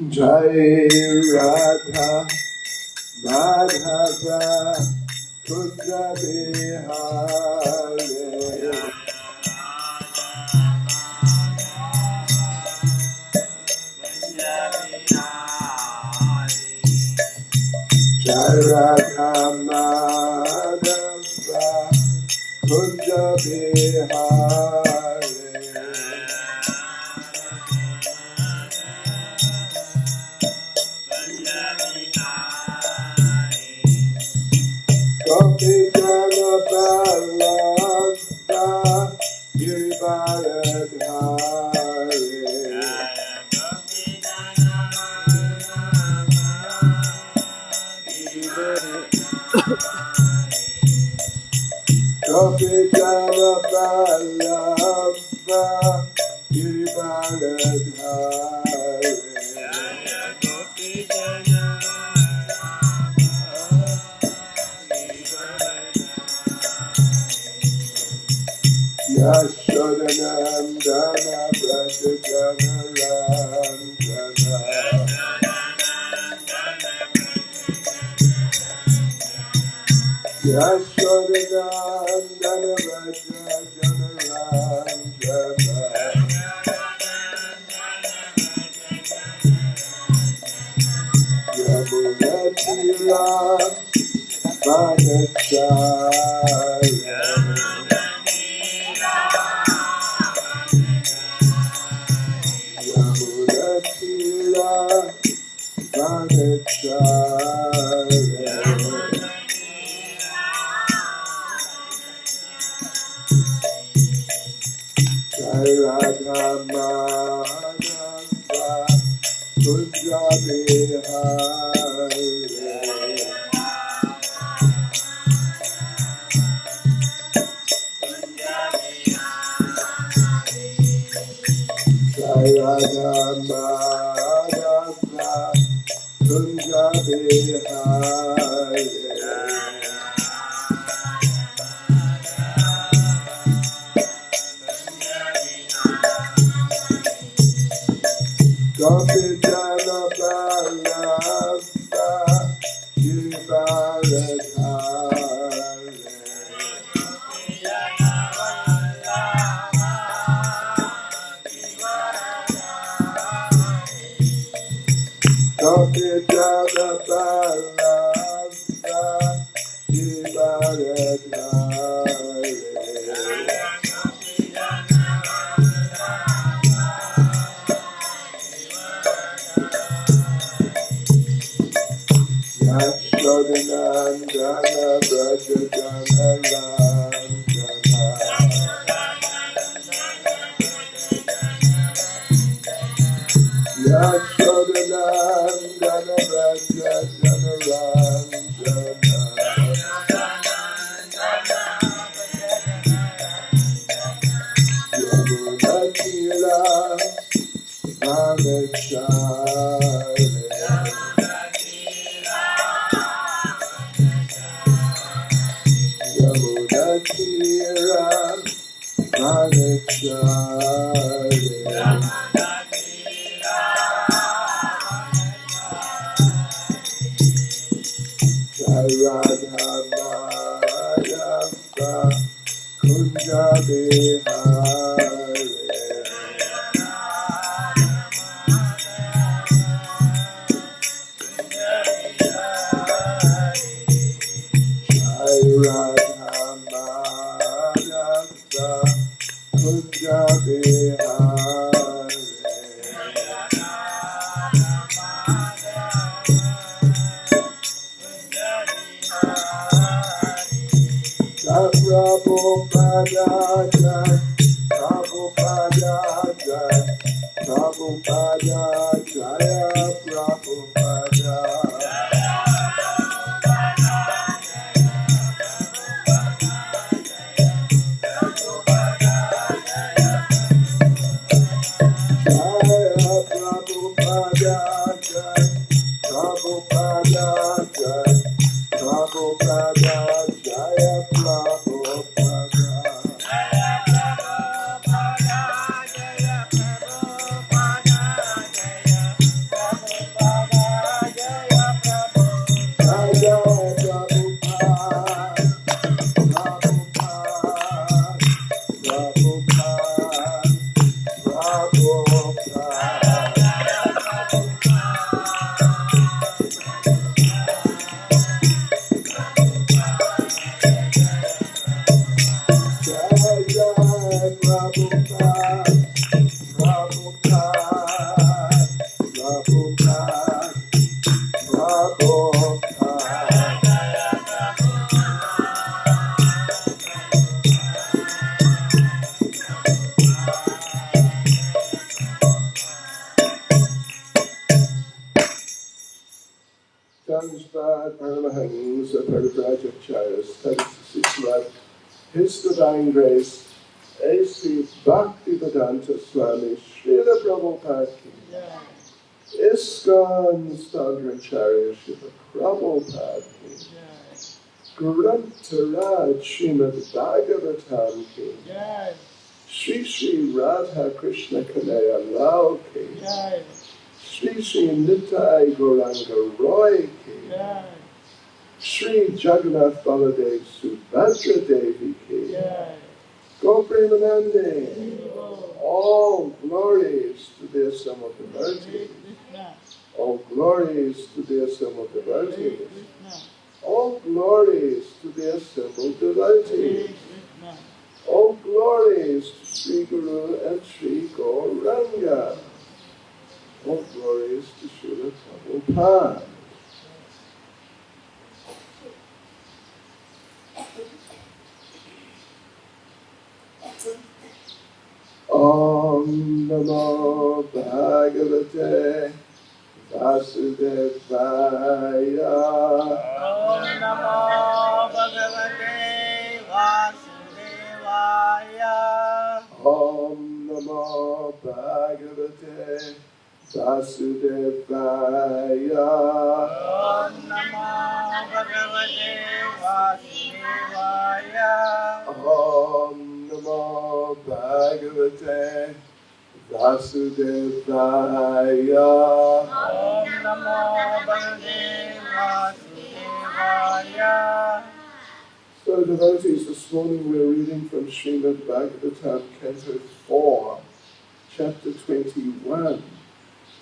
Jai Radha Madhava Kunda Bihare Jai Radha Madhava Kunda Bihare Gopi Jana Balanta Girivaradhare Gopi Jana Balanta Girivaradhare Yashodanandana Brajagana Rangana Yashodanandana Brajagana Rangana Yamunatira Vanachaya Yamunatira Vanachaya Jai Radha Madhava Kunda Bihare Jai Radha Madhava Kunda Bihare Gopi Jana Balanta Girivaradhare Gopi Jana Balanta Girivaradhare Yashodanandana Brajagana Rangana Yashodanandana Brajagana Rangana Yamunatira Vanachare Yamunatira Vanachare Jai Radha Madhava Kunda Bihare Jai Radha Madhava Kunda Bihare Prabhupada Jai Prabhupada Jai Prabhupada Jaya Prabhupada Jaya Prabhupada Jai Prabhupada Jai Prabhupada Jaya Prabhupada His Divine Grace, A.C. Bhaktivedanta Swami Srila Prabhupada ki, ISKCON Standaracharya Shiva Prabhupada ki, Grantaraj Srimad Bhagavatam ki, Shri Shri Radha Krishna Kanaya Lal ki, Shri Shri Nitai Gauranga Roy ki, Shri Jagannath Baladev Subhadra Devi ki, Gopremanande, all glories to the assembled devotees, all glories to the assembled devotees, all glories to the assembled devotees, all glories to Sri Guru and Sri Gauranga, all glories to Srila Prabhupada. Om Namo Bhagavate Vasudevaya. Om Namo Bhagavate Vasudevaya. Om Namo Bhagavate Vasudevaya. Om Namo Bhagavate Vasudevaya. Om Namo Bhagavate Vasudevaya. Om Namo Bhagavate Vasudevaya. So devotees, this morning we're reading from Srimad Bhagavatam, Canto 4, Chapter 21,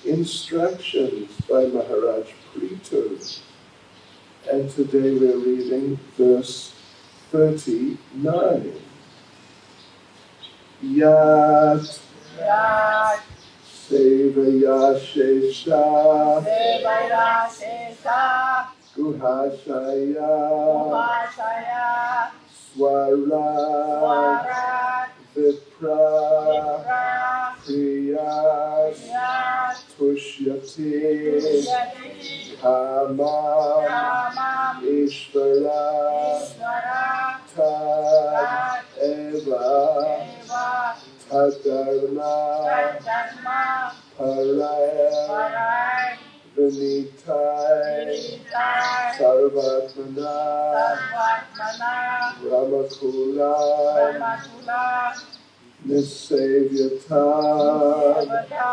Instructions by Maharaj Prithu. And today we're reading verse 39. Yat Yat Sevaya Shesha Sevaya Shesha Guhashaya Upashaya Swarat Swarat Vipra Vipra Priyas Yat Tushyati Yati Kamam Kamam Ishvara Ishvara Tad Eva Eva Tadharma Dharma Paraya Parai Vinitai Vinitai Sarvatmana Sarvatmana Ramakula Ramakula Nisevyatam Devata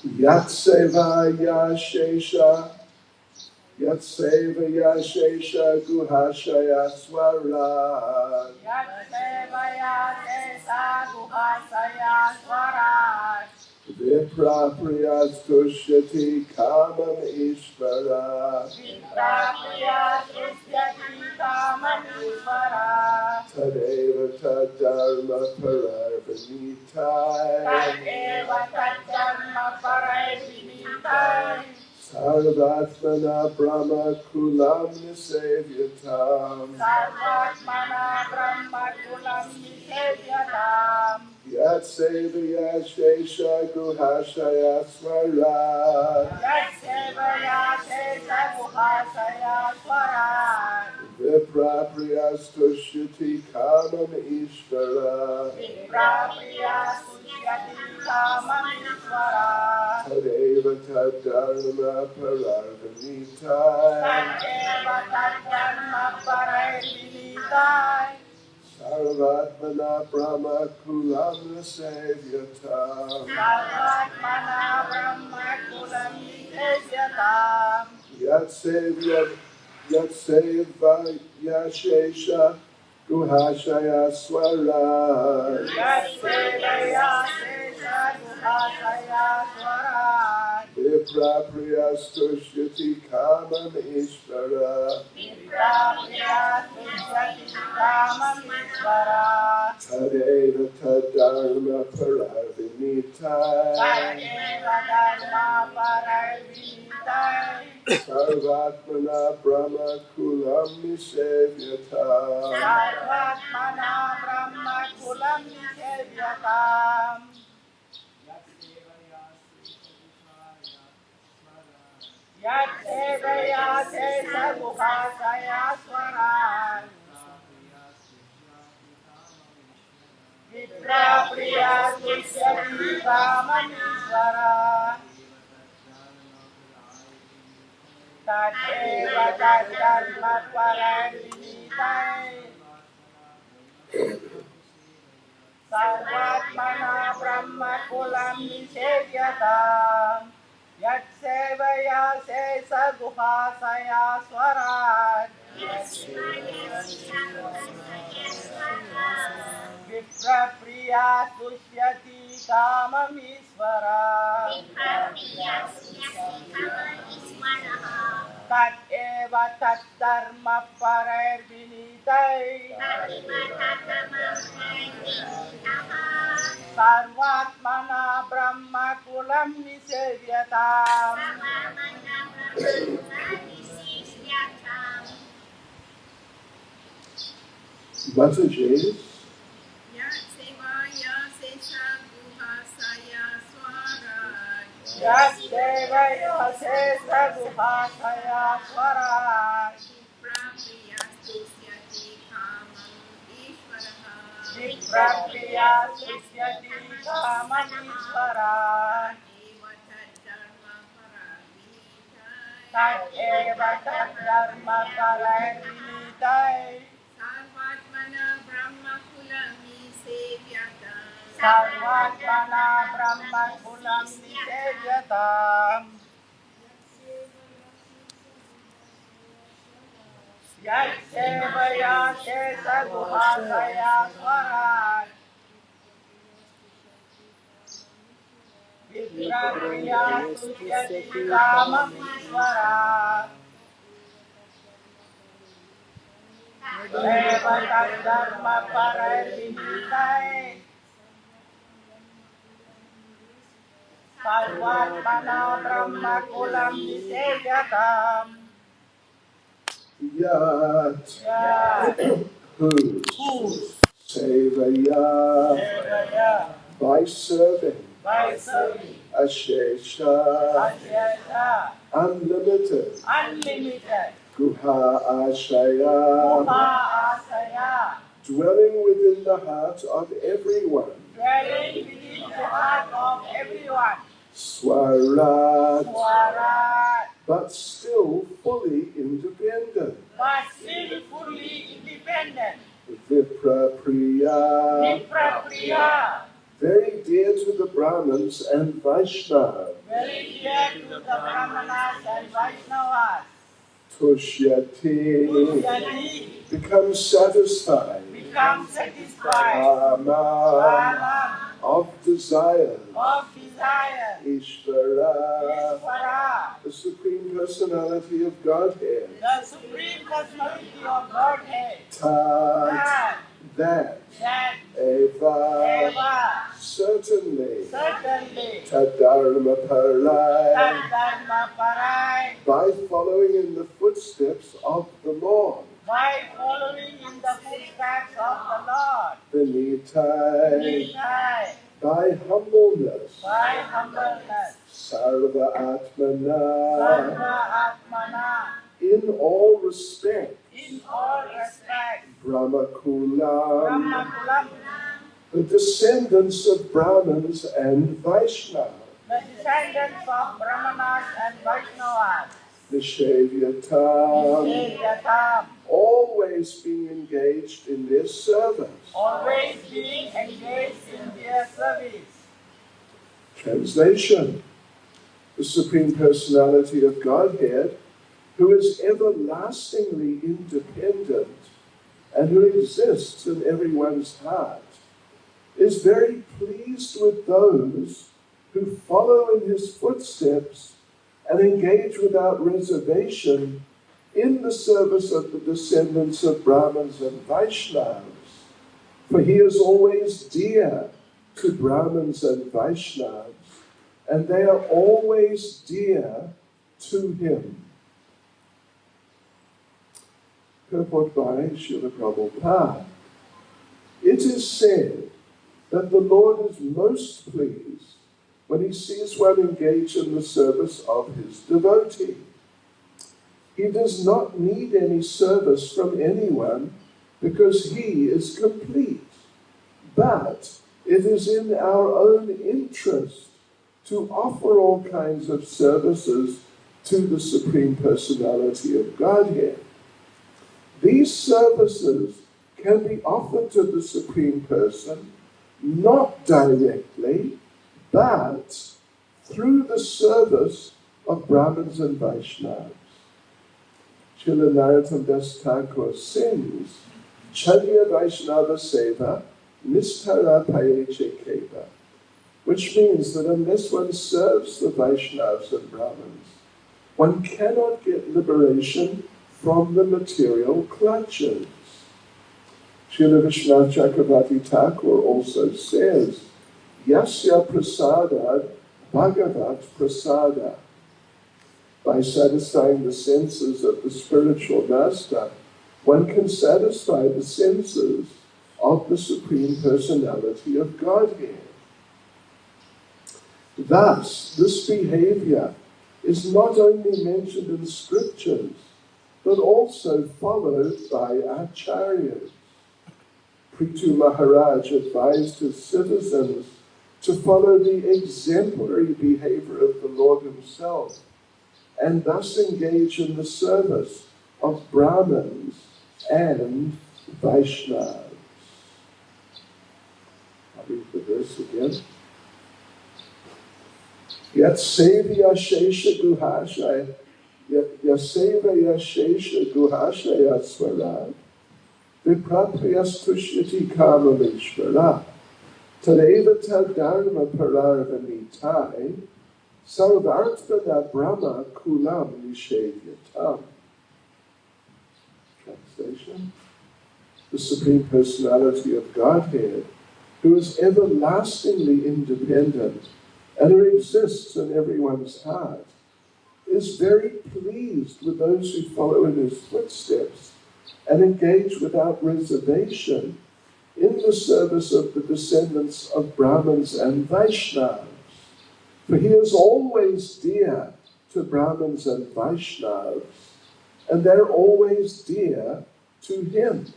Yatsevaya Shesha Yatsevaya Shesha Guhashaya Swarat Yatsevaya Shesha Guhasaya Swarat Vipra Priyas Tushyati Kamam Ishvara Viprapriya Srishyati Kamamishvara Tadeva Tadharma Pararvanitai Tadeva Tadharma Parai Vinitai Sarvatmana Brahma Kulam Nisevyatam Sarvatmana Brahma Kulam Nisevyatam Yatsevaya Shesha Guhashaya Swarat Yatsevaya Shesha Guhasaya Swarat Vipra Priyas Tushyati Kamam Ishvara Viprapriya Srishyati Kamamishvara Tadeva Tadharma Pararvanitai Tadeva Tadharma Parai Vinitai Sarvatmana Brahma Kulam Nisevyatam Sarvatmana Brahma Kulam Nisevyatam Yatsevaya Shesha Guhashaya Swarat Yatsevaya Shesha Guhasaya Swarat Vipra Priyas Tushyati Kamam Ishvara Viprapriya Srishyati Kamamishvara Tadeva Tadharma Pararvinitai Tadeva Dharma Parai Vinitai Sarvatmana Brahma Kulam Nisevyatam Sarvatmana Brahma Kulam Nisevyatam Yat sevaya sesa guhasaya swaran. Vipra priya tusyati kamamishvara. Tat eva tat dharma paradinitai. Sarvatmana brahma kulam nisevyata. Yat sevaya sesa guhasaya swarat. Vipra priya tusyati kamamishvara. Tat eva tat dharma paradinitai. Sarvatmana brahma kulam nisevyatam. Mataji, Yat devaya sesa guhasaya swarat. Vipra priya tusyati kamamishvara. Tat eva tat dharma paradinitai. Sarvatmana brahma kulam nisevyatam. Yat sevaya sesa guhasaya swarat. Vipra priya tusyati kamamishvara. Eva tat dharma paradinitai. Sarvatmana brahma kulam nisevyatam. Yat, Yat whose, Sevaya, sevaya by serving, by serving Ashesha, Ashesha unlimited, unlimited Guha Ashaya, Asaya dwelling within the heart of everyone, dwelling within the heart of everyone. Swarat, Swarat, but still fully independent, but still fully independent. Viprapriya, Vipra priya, very dear to the Brahmins and Vaishnavas, very dear to the Brahmanas and Vaishnavas. Tushyati, Tusyati, becomes satisfied, become satisfied. Kama, of desire, Of desire. Ishvara, Ishvara, the Supreme Personality of Godhead, the Supreme Personality of Godhead. Tat, that, Eva, certainly, Tadharma Parai, Dharma Parai, by following in the footsteps of the Lord, by following in the footsteps of the Lord. Vinitai, Nitai, by humbleness, by humbleness. Sarva Atmana, Sarva Atmana, in all respect, in all respects. Brahmakulam, Brahmakulam, the descendants of Brahmins and Vaishnavas, the descendants of Brahmanas and Vaishnavas. Nishevyatam, Nishevyatam, always being engaged in their service. always being engaged in their service. Translation: the Supreme Personality of Godhead, who is everlastingly independent and who exists in everyone's heart, is very pleased with those who follow in his footsteps and engage without reservation in the service of the descendants of Brahmins and Vaishnavas, for he is always dear to Brahmins and Vaishnavas, and they are always dear to him. Purport by Srila Prabhupada. It is said that the Lord is most pleased when he sees one engage in the service of his devotee. He does not need any service from anyone because he is complete. But it is in our own interest to offer all kinds of services to the Supreme Personality of Godhead. These services can be offered to the Supreme Person not directly, but through the service of Brahmins and Vaishnavas. Srila Narottam Das Thakur sings, Chadya Vaishnava Seva Nistara Payeche Keva, which means that unless one serves the Vaishnavas and Brahmins, one cannot get liberation from the material clutches. Srila Vishwanath Chakravarti Thakur also says, Yasya Prasadad Bhagavat Prasada. By satisfying the senses of the spiritual master, one can satisfy the senses of the Supreme Personality of Godhead. Thus, this behavior is not only mentioned in scriptures, but also followed by acharyas. Prithu Maharaj advised his citizens to follow the exemplary behavior of the Lord himself, and thus engage in the service of Brahmins and Vaishnavas. I'll read the verse again. Yatsevya Shesha Guhashaya Yasevya Shesha Guhashaya Swarad Viprapyas Tushyati Kamamishvara Tadeva Dharma Pararvanitai Sarvartvada Brahma Kulam Nishevyatam. Translation. The Supreme Personality of Godhead, who is everlastingly independent and who exists in everyone's heart, is very pleased with those who follow in his footsteps and engage without reservation in the service of the descendants of Brahmins and Vaishnavas. For he is always dear to Brahmins and Vaishnavas, and they're always dear to him.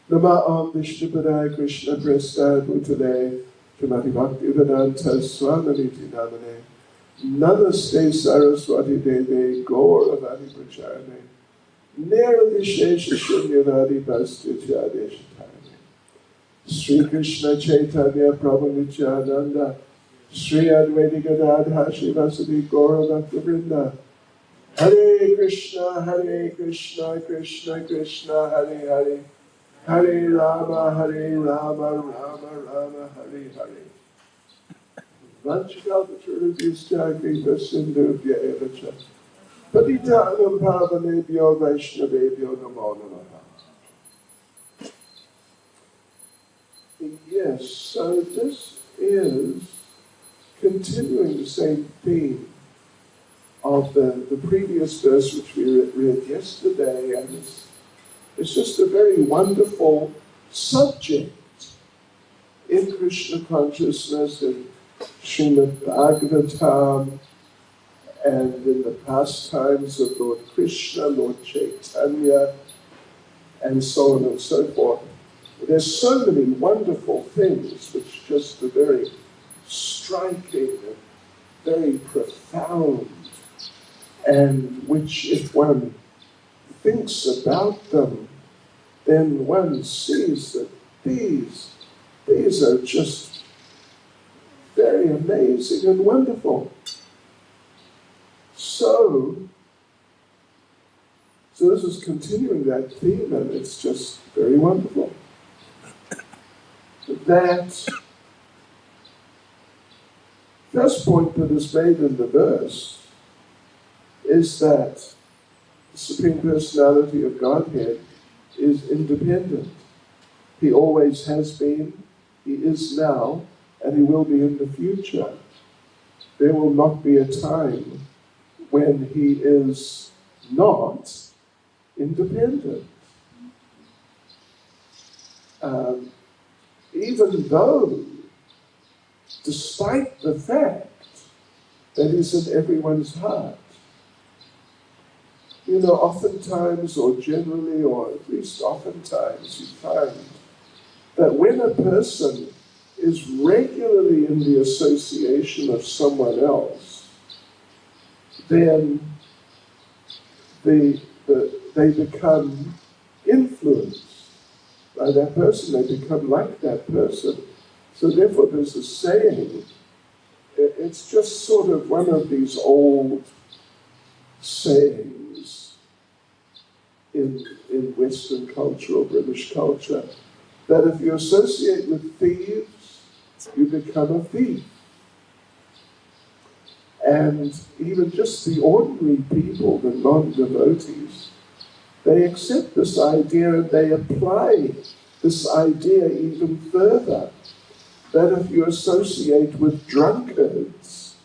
Nama Vishnupadaya Krishna Prestad Bhutale Srimati Bhaktivedanta Swaminiti Namane Namaste Saraswati Deve Gauravati Pracharane Nirvishesha Shunyavadi Pastitya Deshatane Sri Krishna Chaitanya Prabhu Nityananda Sri Advaita Gadadha Shivasati Gaura Bhaktivinoda Hare Krishna, Krishna Krishna, Hare Hare, Hare Rama, Rama Rama, Hare Hare. Vanchakalpatarubhyascha kripa sindhubhya evacha. Patitanam pavanebhyo vaishnavebhyo namo namaha. Yes, so this is continuing the same theme of the previous verse which we read yesterday, and it's just a very wonderful subject in Krishna consciousness, in Srimad Bhagavatam, and in the pastimes of Lord Krishna, Lord Chaitanya, and so on and so forth. There's so many wonderful things which just are very striking and very profound, and which, if one thinks about them, then one sees that these are just very amazing and wonderful. So this is continuing that theme, and it's just very wonderful. That first point that is made in the verse is that the Supreme Personality of Godhead is independent. He always has been, he is now, and he will be in the future. There will not be a time when he is not independent. Even though, despite the fact that he's in everyone's heart, oftentimes or generally, or at least oftentimes, you find that when a person is regularly in the association of someone else, then they become influenced by that person. They become like that person. So therefore there's a saying, it's just sort of one of these old sayings in Western culture or British culture, that if you associate with thieves, you become a thief. And even just the ordinary people, the non-devotees, they accept this idea and they apply this idea even further, that if you associate with drunkards,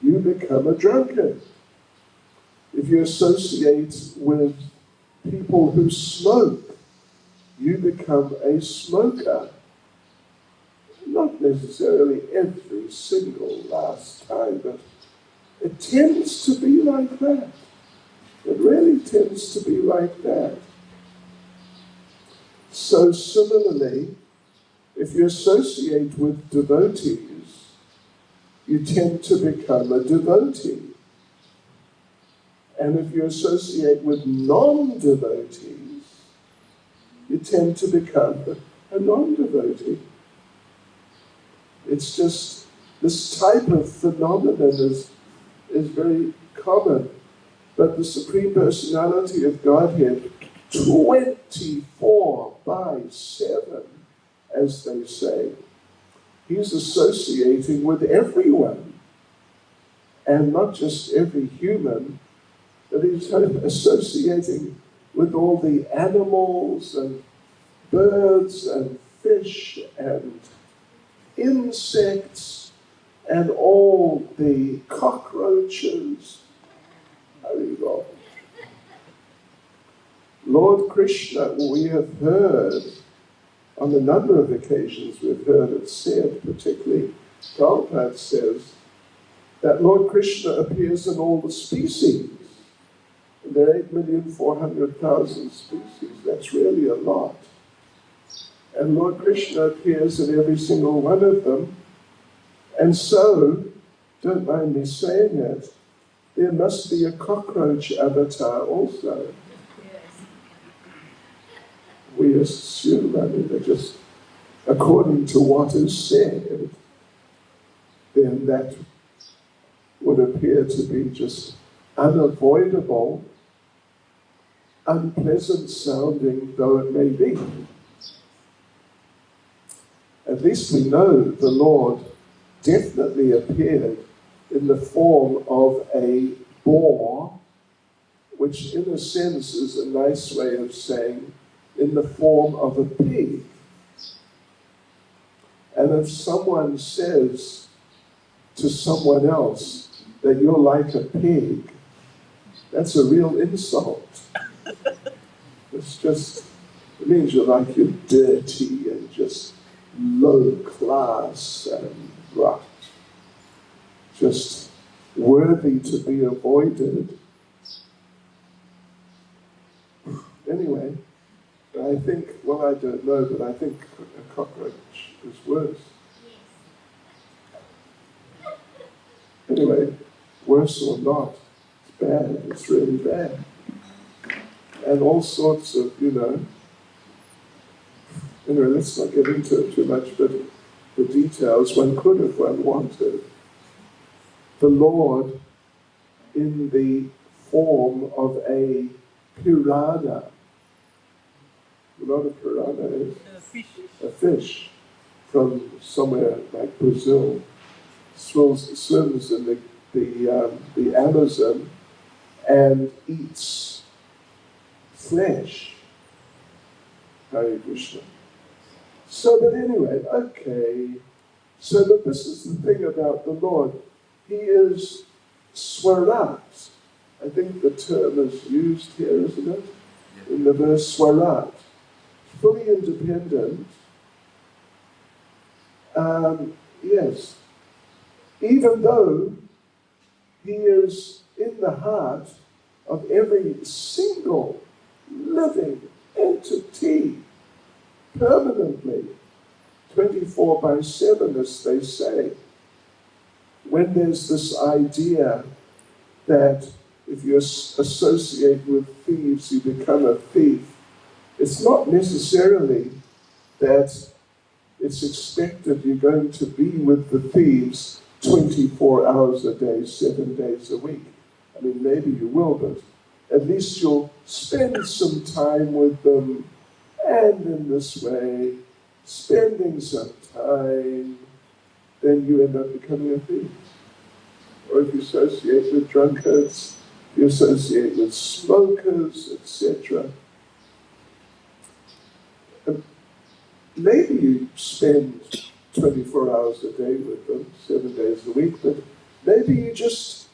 you become a drunkard. If you associate with people who smoke, you become a smoker. Not necessarily every single last time, but it tends to be like that. It really tends to be like that. So similarly, if you associate with devotees, you tend to become a devotee. And if you associate with non-devotees, you tend to become a non-devotee. It's just, this type of phenomenon is very common. But the Supreme Personality of Godhead, 24/7, as they say, he's associating with everyone. And not just every human, but he's associating with all the animals and birds and fish and insects and all the cockroaches. Haribo. Lord Krishna, we have heard on a number of occasions, we've heard it said, particularly Prabhupada says, that Lord Krishna appears in all the species. There are 8,400,000 species. That's really a lot. And Lord Krishna appears in every single one of them. And so, don't mind me saying it, there must be a cockroach avatar also. Yes. We assume, they're just according to what is said, then that would appear to be just unavoidable, unpleasant sounding though it may be. At least we know the Lord definitely appeared in the form of a boar, which in a sense is a nice way of saying in the form of a pig. And if someone says to someone else that you're like a pig, that's a real insult. It's just, it means you're dirty and just low class and rough. Just worthy to be avoided. Anyway, I think, well, I don't know, but I think a cockroach is worse. Anyway, worse or not, it's bad, it's really bad. And all sorts of, anyway, let's not get into it too much, but the details, one could if one wanted. The Lord in the form of a piranha. You know what a piranha is? A fish from somewhere like Brazil. Swims in the Amazon and eats flesh. Hare Krishna. So, but anyway, okay. So, but this is the thing about the Lord. He is Swarat. I think the term is used here, isn't it? Yeah. In the verse Swarat. Fully independent. Yes. Even though he is in the heart of every single living entity permanently, 24/7, as they say. When there's this idea that if you associate with thieves, you become a thief, it's not necessarily that it's expected you're going to be with the thieves 24 hours a day, 7 days a week. I mean, maybe you will, but at least you'll spend some time with them, and in this way, spending some time, then you end up becoming a thief. Or if you associate with drunkards, you associate with smokers, etc. Maybe you spend 24 hours a day with them, 7 days a week, but maybe you just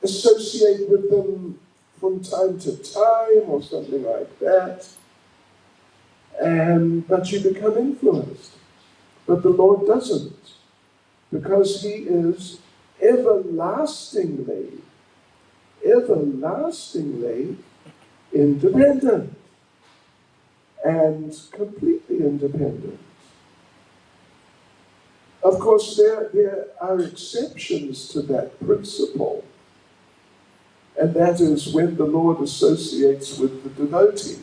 associate with them from time to time or something like that, but you become influenced. But the Lord doesn't, because He is everlastingly independent and completely independent. Of course, there are exceptions to that principle, and that is when the Lord associates with the devotees.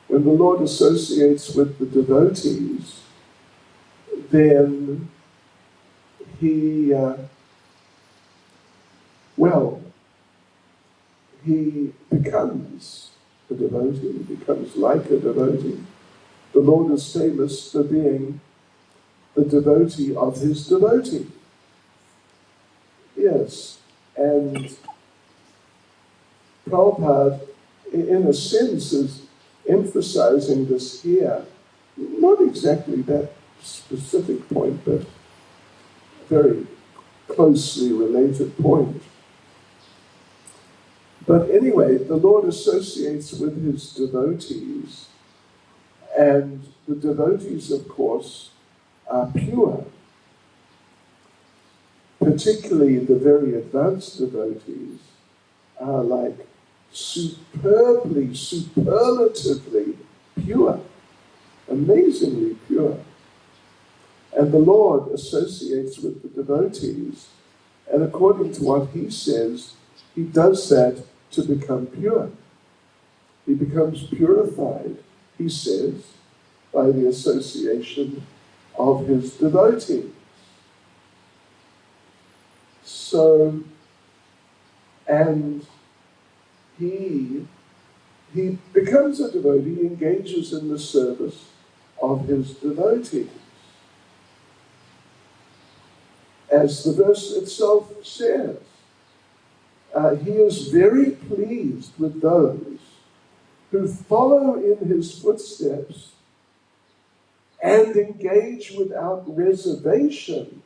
When the Lord associates with the devotees, then He becomes a devotee, he becomes like a devotee. The Lord is famous for being the devotee of his devotee. Yes, and Prabhupada, in a sense, is emphasizing this here. Not exactly that specific point, but a very closely related point. But anyway, the Lord associates with his devotees, and the devotees, of course, are pure. Particularly the very advanced devotees are like superlatively pure, amazingly pure. And the Lord associates with the devotees, and according to what he says, he does that to become pure. He becomes purified, he says, by the association of his devotees. So, and he becomes a devotee, he engages in the service of his devotees. As the verse itself says, he is very pleased with those who follow in his footsteps and engage without reservation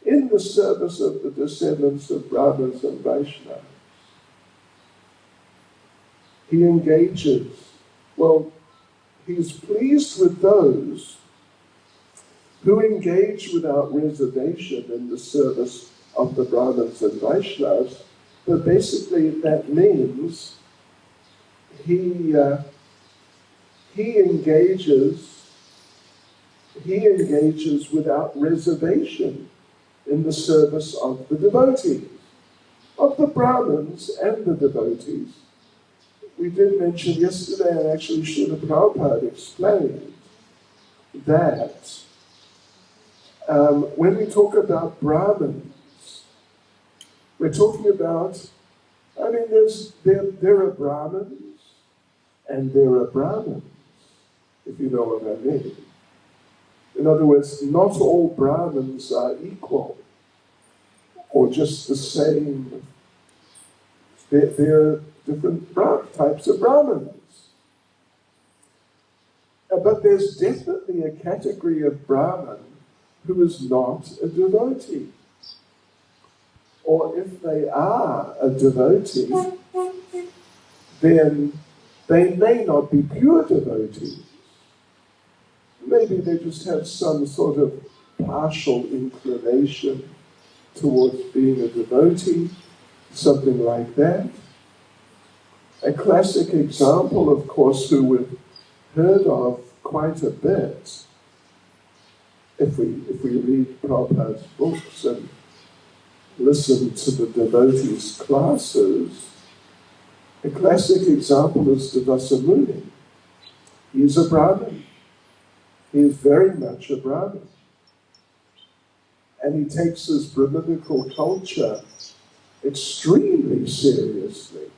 in the service of the descendants of Brahmins and Vaishnavas. He engages, he's pleased with those who engage without reservation in the service of the Brahmins and Vaishnavas, but basically that means he engages without reservation in the service of the devotees, of the Brahmins and the devotees. We did mention yesterday, and actually Srila Prabhupada explained, that when we talk about Brahmins, we're talking about, there are Brahmins and there are Brahmins, if you know what I mean. In other words, not all Brahmins are equal or just the same. There are different types of Brahmins. But there's definitely a category of Brahmin who is not a devotee. Or if they are a devotee, then they may not be pure devotees. Maybe they just have some sort of partial inclination towards being a devotee, something like that. A classic example, of course, who we've heard of quite a bit, if we read Prabhupada's books and listen to the devotees' classes, a classic example is Devasa Muni. He is a Brahmin. He is very much a Brahmin. And he takes his Brahminical culture extremely seriously.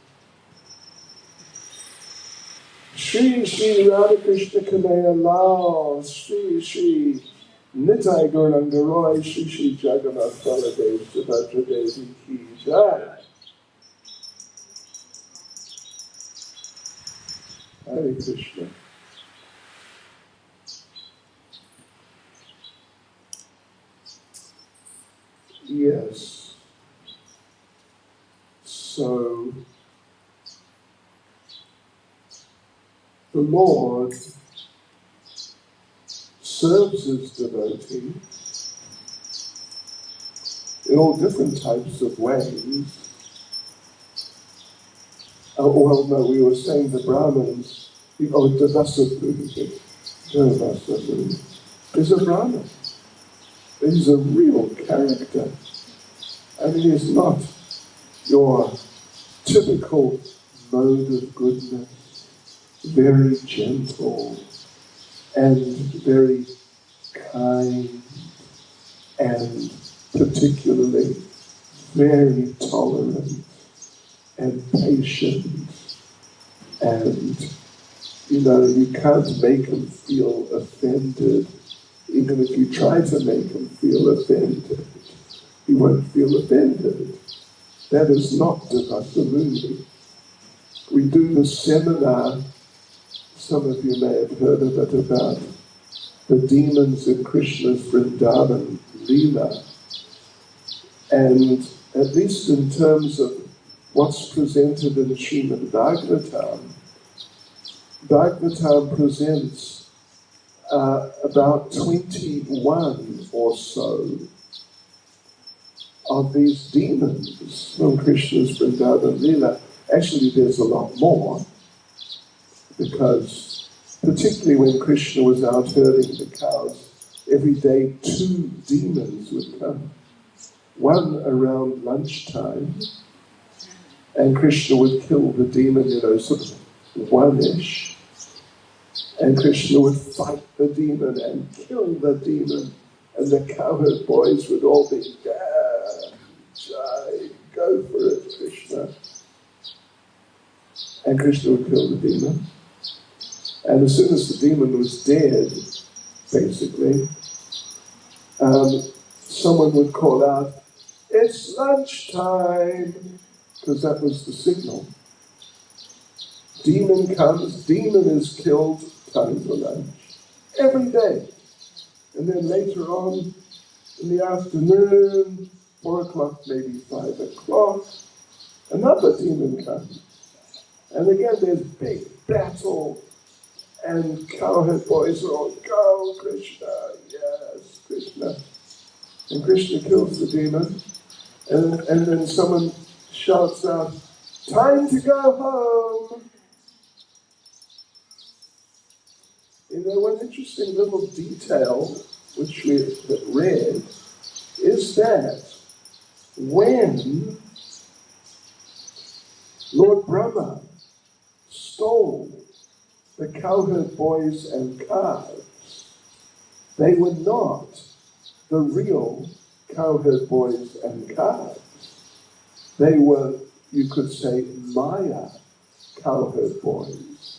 Shri Shri Radhakrishna Kanaya Lal, Shri Shri Nitai Gaurangaroy, Shri Shri Jagannath Baladev Subhadra Devi Ki Jai. Hare Krishna. Yes. So, the Lord serves his devotees in all different types of ways. Well, no, we were saying the Brahmins, Devasa Muni is a Brahmin. He's a real character. I mean, he's not your typical mode of goodness, very gentle and very kind and particularly very tolerant and patient, and you can't make him feel offended. Even if you try to make him feel offended, he won't feel offended. That is not Devasa Muni. We do the seminar, some of you may have heard of it, about the demons in Krishna's Vrindavan Leela. And at least in terms of what's presented in Srimad Bhagavatam, Bhagavatam presents about 21 or so of these demons from Krishna's Vrindavan Leela. Actually, there's a lot more, because particularly when Krishna was out herding the cows, every day 2 demons would come. One around lunchtime, and Krishna would kill the demon, sort of 1-ish. And Krishna would fight the demon and kill the demon. And the cowherd boys would all be, Jai, go for it, Krishna. And Krishna would kill the demon. And as soon as the demon was dead, basically, someone would call out, "It's lunchtime," because that was the signal. Demon comes, demon is killed, time for lunch. Every day. And then later on, in the afternoon, 4 o'clock, maybe 5 o'clock, another demon comes. And again, there's big battle, and cowherd boys are all, "Go, Krishna, yes, Krishna." And Krishna kills the demon, and then someone shouts out, "Time to go home." One interesting little detail which we have read is that when Lord Brahma stole the cowherd boys and calves, they were not the real cowherd boys and calves. They were, you could say, Maya cowherd boys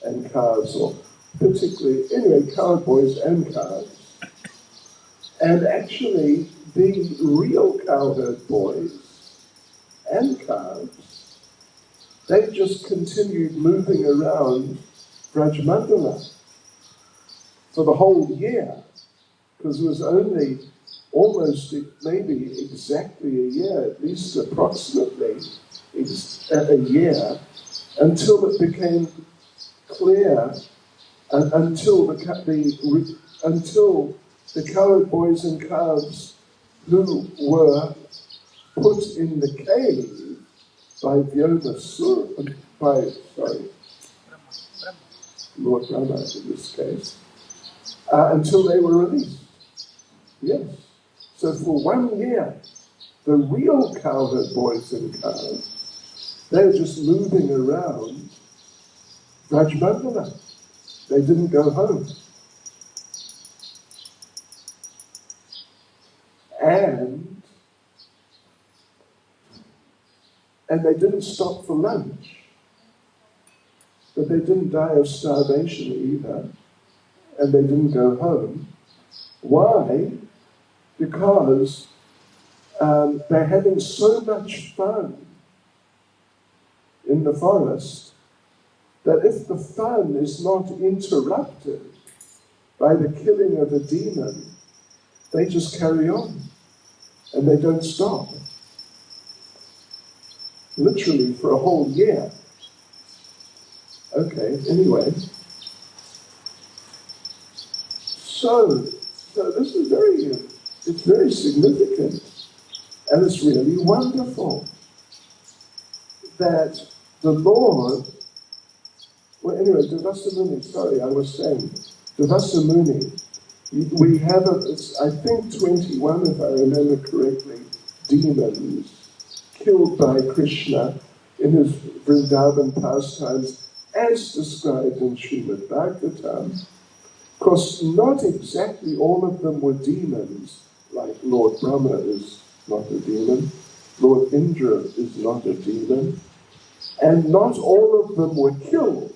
and calves, or particularly, anyway, cowherd boys and calves. And actually, the real cowherd boys and calves, they just continued moving around Brajmandala for the whole year, because it was only almost, maybe exactly a year, at least approximately a year, until it became clear, until the cowherd boys and calves who were put in the cave by Lord Brahma in this case, until they were released. Yes. So for 1 year, the real cowherd boys and cows, they were just moving around Rajmandala. They didn't go home. And they didn't stop for lunch. But they didn't die of starvation either. And they didn't go home. Why? Because they're having so much fun in the forest that if the fun is not interrupted by the killing of a demon, they just carry on and they don't stop. Literally for a whole year. Okay, anyway. So this is it's very significant, and it's really wonderful that the Lord, well anyway, Devasa Muni, sorry, I was saying, Devasa Muni, we have, I think 21, if I remember correctly, demons killed by Krishna in his Vrindavan pastimes, as described in Srimad Bhagavatam. Of course, not exactly all of them were demons, like Lord Brahma is not a demon, Lord Indra is not a demon, and not all of them were killed.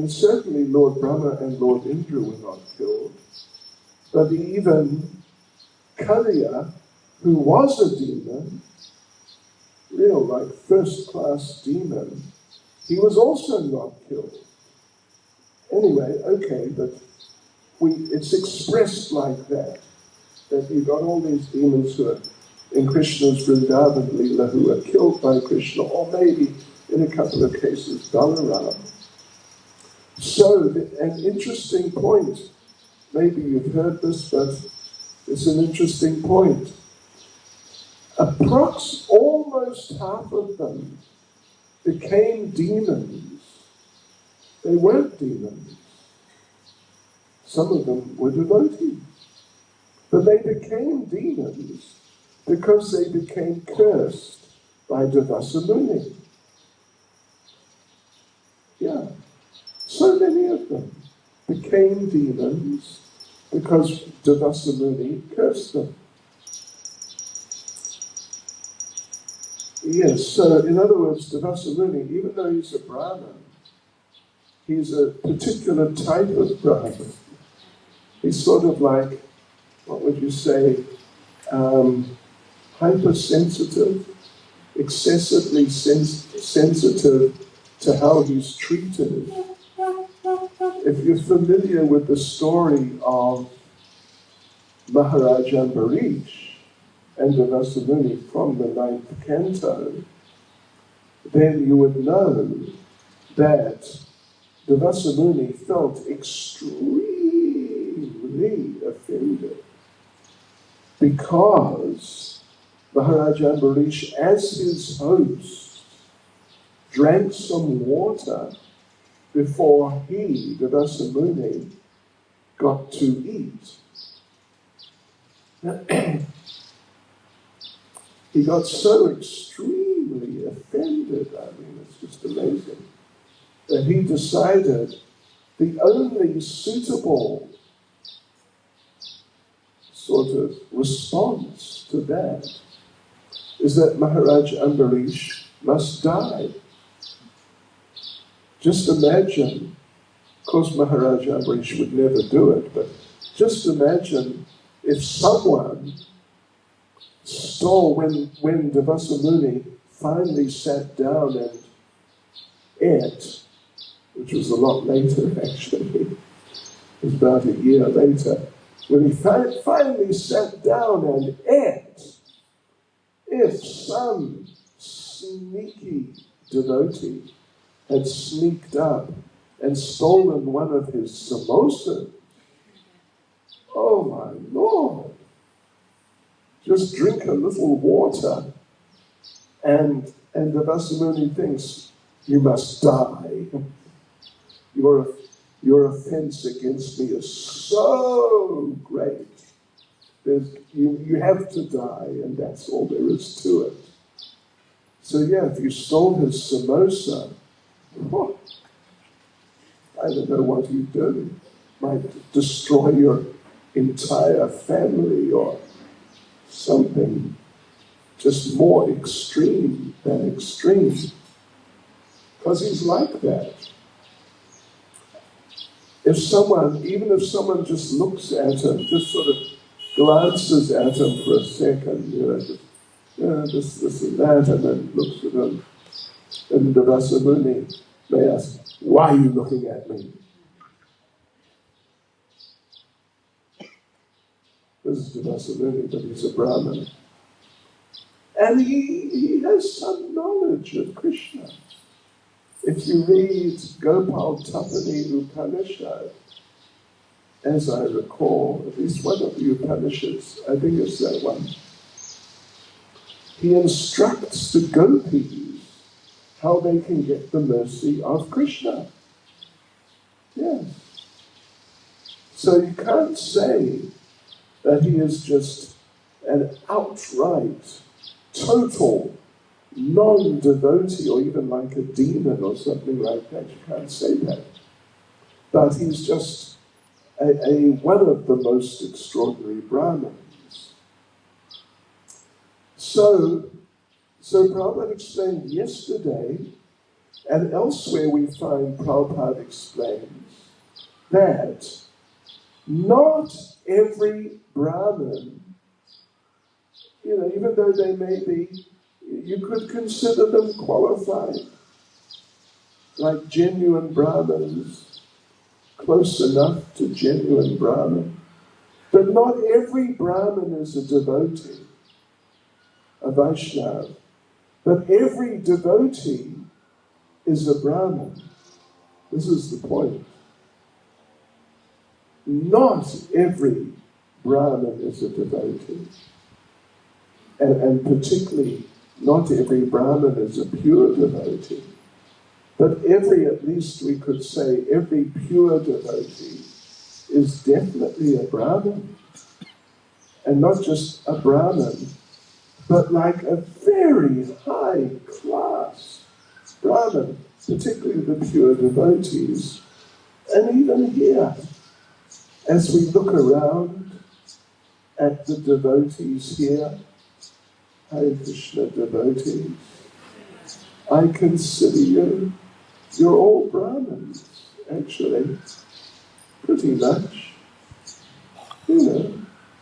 Certainly Lord Brahma and Lord Indra were not killed, but even Kaliya, who was a demon, real like first-class demon, he was also not killed. Anyway, okay, but it's expressed like that you've got all these demons who are in Krishna's Vrindavan Leela who are killed by Krishna, or maybe in a couple of cases Balaram. So, an interesting point, maybe you've heard this, but it's an interesting point. Almost half of them became demons. They weren't demons. Some of them were devotees. But they became demons because they became cursed by Devasa Muni. Yeah. So many of them became demons because Devasa Muni cursed them. Yes, so in other words, Devasa Muni, even though he's a Brahmin, he's a particular type of Brahmin. He's sort of like, what would you say, hypersensitive, excessively sensitive to how he's treated. If you're familiar with the story of Maharaj Ambarish and Devasa Muni from the 9th canto, then you would know that Devasa Muni felt extremely offended because Maharaj Ambarish, as his host, drank some water before he, Devasa Muni, got to eat. He got so extremely offended, it's just amazing, that he decided the only suitable sort of response to that is that Maharaj Ambarish must die. Just imagine, of course Maharaj Ambarish would never do it, but just imagine if someone stole, when Devasa Muni finally sat down and ate, which was a lot later actually, it was about a year later, when he finally sat down and ate, if some sneaky devotee had sneaked up and stolen one of his samosas, oh my Lord, just drink a little water And Devasumuni thinks, you must die. Your offense against me is so great. You have to die, and that's all there is to it. So yeah, if you stole his samosa, I don't know what you do. Might destroy your entire family or something just more extreme than extreme. Because he's like that. Even if someone just looks at him, just sort of glances at him for a second, this and that, and then looks at him, and Devasumuni may ask, why are you looking at me? This is Devasumuni, but he's a Brahmin. And he has some knowledge of Krishna. If you read Gopal Tapani Upanishad, as I recall, at least one of the Upanishads, I think it's that one, he instructs the gopis how they can get the mercy of Krishna. Yes. So you can't say that he is just an outright, total, non-devotee, or even like a demon or something like that. You can't say that. But he's just one of the most extraordinary Brahmins. So Prabhupada explained yesterday, and elsewhere we find Prabhupada explains that not every Brahmin, even though they may be, you could consider them qualified, like genuine Brahmins, close enough to genuine Brahmin. But not every Brahmin is a devotee, a Vaishnava. But every devotee is a Brahmin. This is the point. Not every Brahmin is a devotee. And particularly, not every Brahmin is a pure devotee. But at least we could say, every pure devotee is definitely a Brahmin. And not just a Brahmin, but like a very high class Brahmin, particularly the pure devotees. And even here, as we look around at the devotees here, Hare Krishna devotees, I consider you're all Brahmins, actually, pretty much,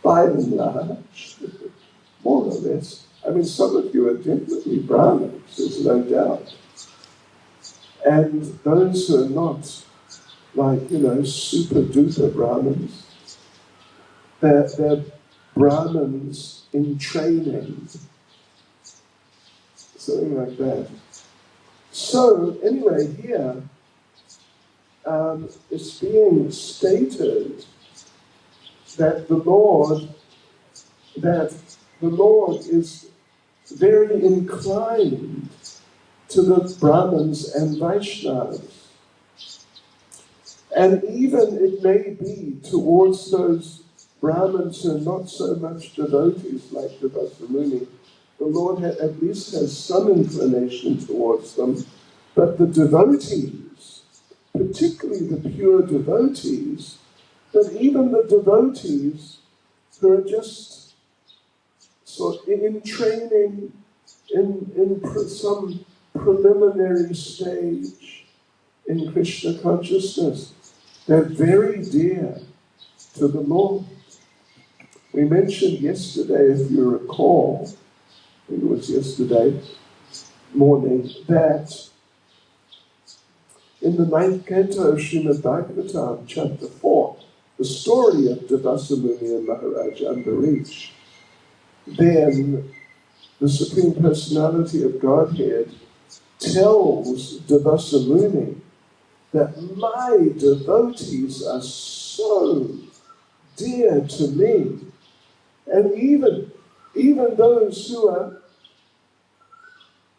by and large, more or less. I mean, some of you are definitely Brahmins, there's no doubt. And those who are not, like, super duper Brahmins, they're Brahmins in training, something like that. So, anyway, here, it's being stated that the Lord is very inclined to the Brahmins and Vaishnavas. And even it may be towards those Brahmins who are not so much devotees like Devasumuni, the Lord at least has some inclination towards them. But the devotees, particularly the pure devotees, but even the devotees who are just sort of in training, in some preliminary stage in Krishna consciousness, they're very dear to the Lord. We mentioned yesterday, if you recall, I think it was yesterday morning, that in the 9th canto of Srimad Bhagavatam, chapter 4, the story of Devasumuni and Maharaj Ambarish, then the Supreme Personality of Godhead tells Devasumuni that my devotees are so dear to me, and even those who are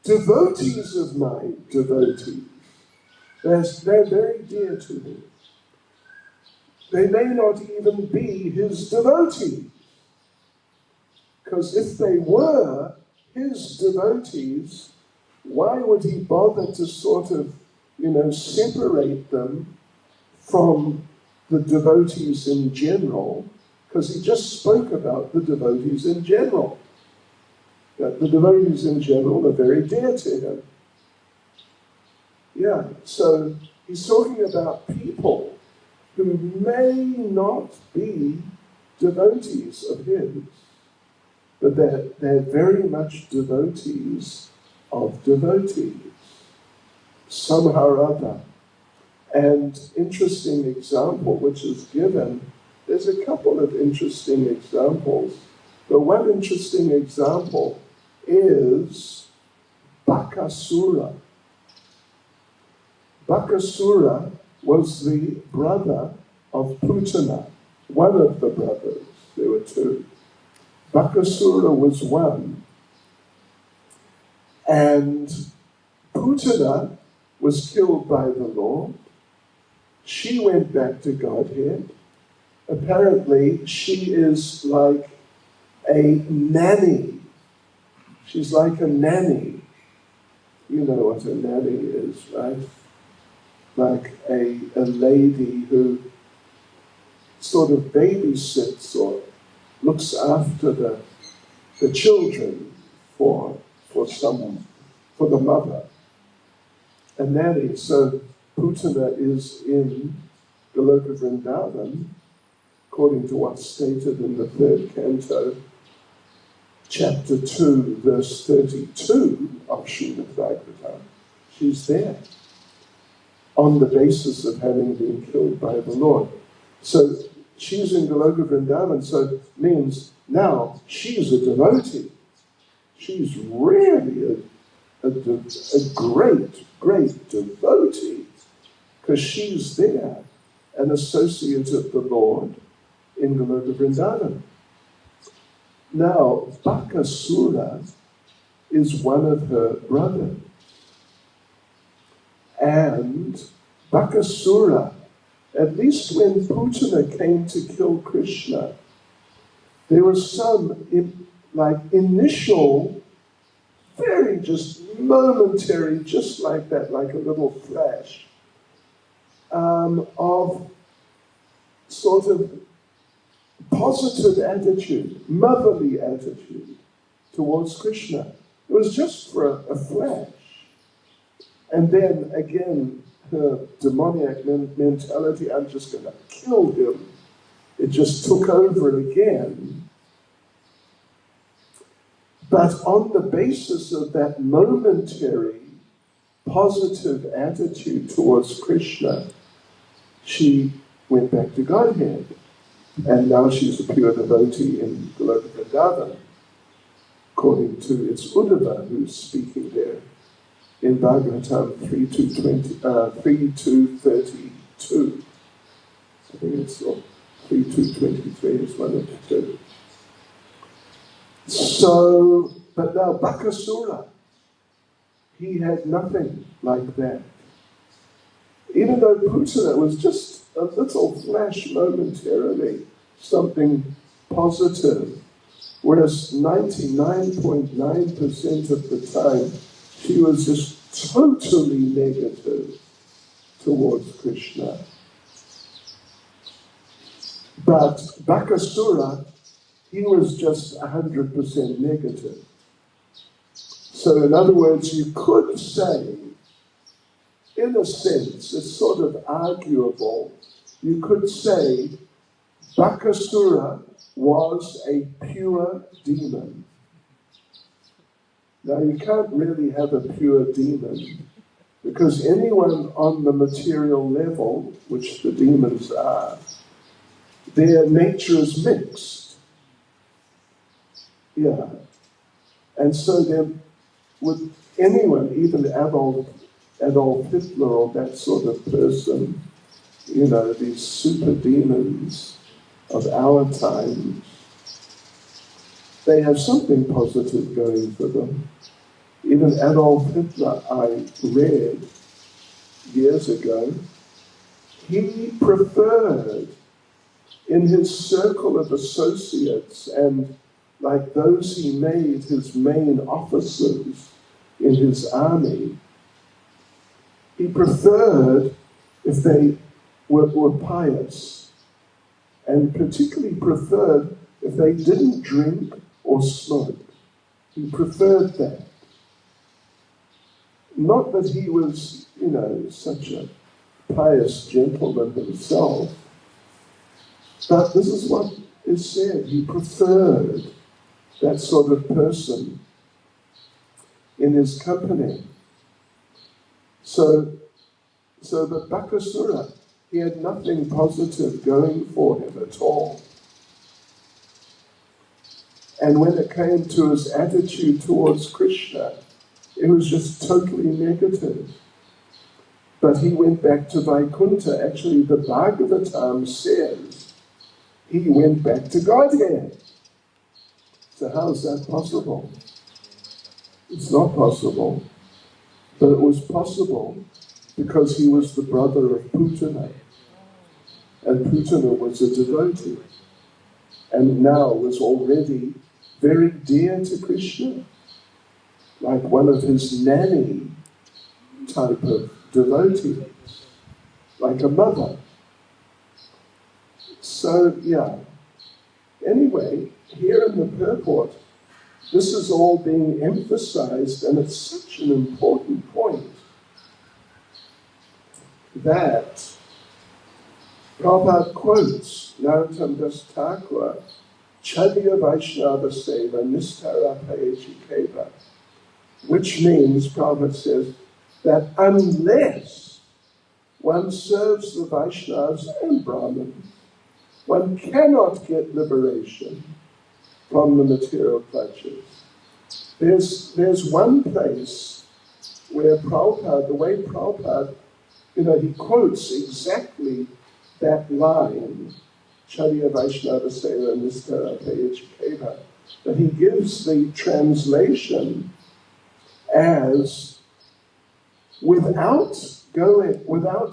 devotees of mine, devotees. They're very dear to me. They may not even be his devotees. Because if they were his devotees, why would he bother to sort of, separate them from the devotees in general? Because he just spoke about the devotees in general. That the devotees in general are very dear to him. Yeah, so he's talking about people who may not be devotees of his, but they're very much devotees of devotees, somehow or other. And interesting example which is given, there's a couple of interesting examples, but one interesting example is Bakasura. Bakasura was the brother of Putana, one of the brothers. There were two. Bakasura was one, and Putana was killed by the Lord. She went back to Godhead. Apparently, she is like a nanny. She's like a nanny. You know what a nanny is, right? Like a lady who sort of babysits or looks after the children for the mother. A nanny. So Putana is in Goloka Vrindavan, according to what's stated in the 3rd canto, chapter 2, verse 32 of Srimad Bhagavatam. She's there on the basis of having been killed by the Lord. So she's in Goloka Vrindavan, so it means now she's a devotee. She's really a great, great devotee, because she's there, an associate of the Lord in Goloka Vrindavan. Now, Bakasura is one of her brothers. And Bakasura, at least when Putana came to kill Krishna, there was some initial, very just momentary, just like that, like a little flash, of sort of positive attitude, motherly attitude towards Krishna. It was just for a flash. And then again, her demoniac mentality, I'm just going to kill him. It just took over again. But on the basis of that momentary positive attitude towards Krishna, she went back to Godhead. And now she's a pure devotee in Goloka Vrindavan, according to its Uddhava, who's speaking there in Bhagavatam 3.2.32. I think it's 3.2.23 is one of the two. So, but now Bakasura, he had nothing like that. Even though Putana was just a little flash momentarily, something positive, whereas 99.9% of the time, she was just totally negative towards Krishna. But Bakasura, he was just 100% negative. So in other words, you could say, in a sense, it's sort of arguable, you could say Bakasura was a pure demon. Now, you can't really have a pure demon, because anyone on the material level, which the demons are, their nature is mixed. Yeah. And so there would anyone, even Adolf Hitler or that sort of person, these super demons of our time, they have something positive going for them. Even Adolf Hitler, I read years ago, he preferred in his circle of associates and like those he made his main officers in his army, he preferred if they were pious, and particularly preferred if they didn't drink or smoke. He preferred that. Not that he was, such a pious gentleman himself, but this is what is said. He preferred that sort of person in his company. So the Bakasura, he had nothing positive going for him at all. And when it came to his attitude towards Krishna, it was just totally negative. But he went back to Vaikuntha. Actually, the Bhagavatam says he went back to Godhead. So how is that possible? It's not possible. But it was possible because he was the brother of Putana. And Putana was a devotee. And now was already very dear to Krishna. Like one of his nanny type of devotees. Like a mother. So, yeah. Anyway, here in the purport, this is all being emphasized, and it's such an important point that Prabhupada quotes Narottam Das Thakur, Chadya Vaishnava Seva Nistara Payachikeva, which means, Prabhupada says, that unless one serves the Vaishnavas and Brahmins, one cannot get liberation from the material clutches. There's one place where Prabhupada, the way Prabhupada, he quotes exactly that line, Chadya Vaishnava Seva Nistara Payachikeva, but he gives the translation as without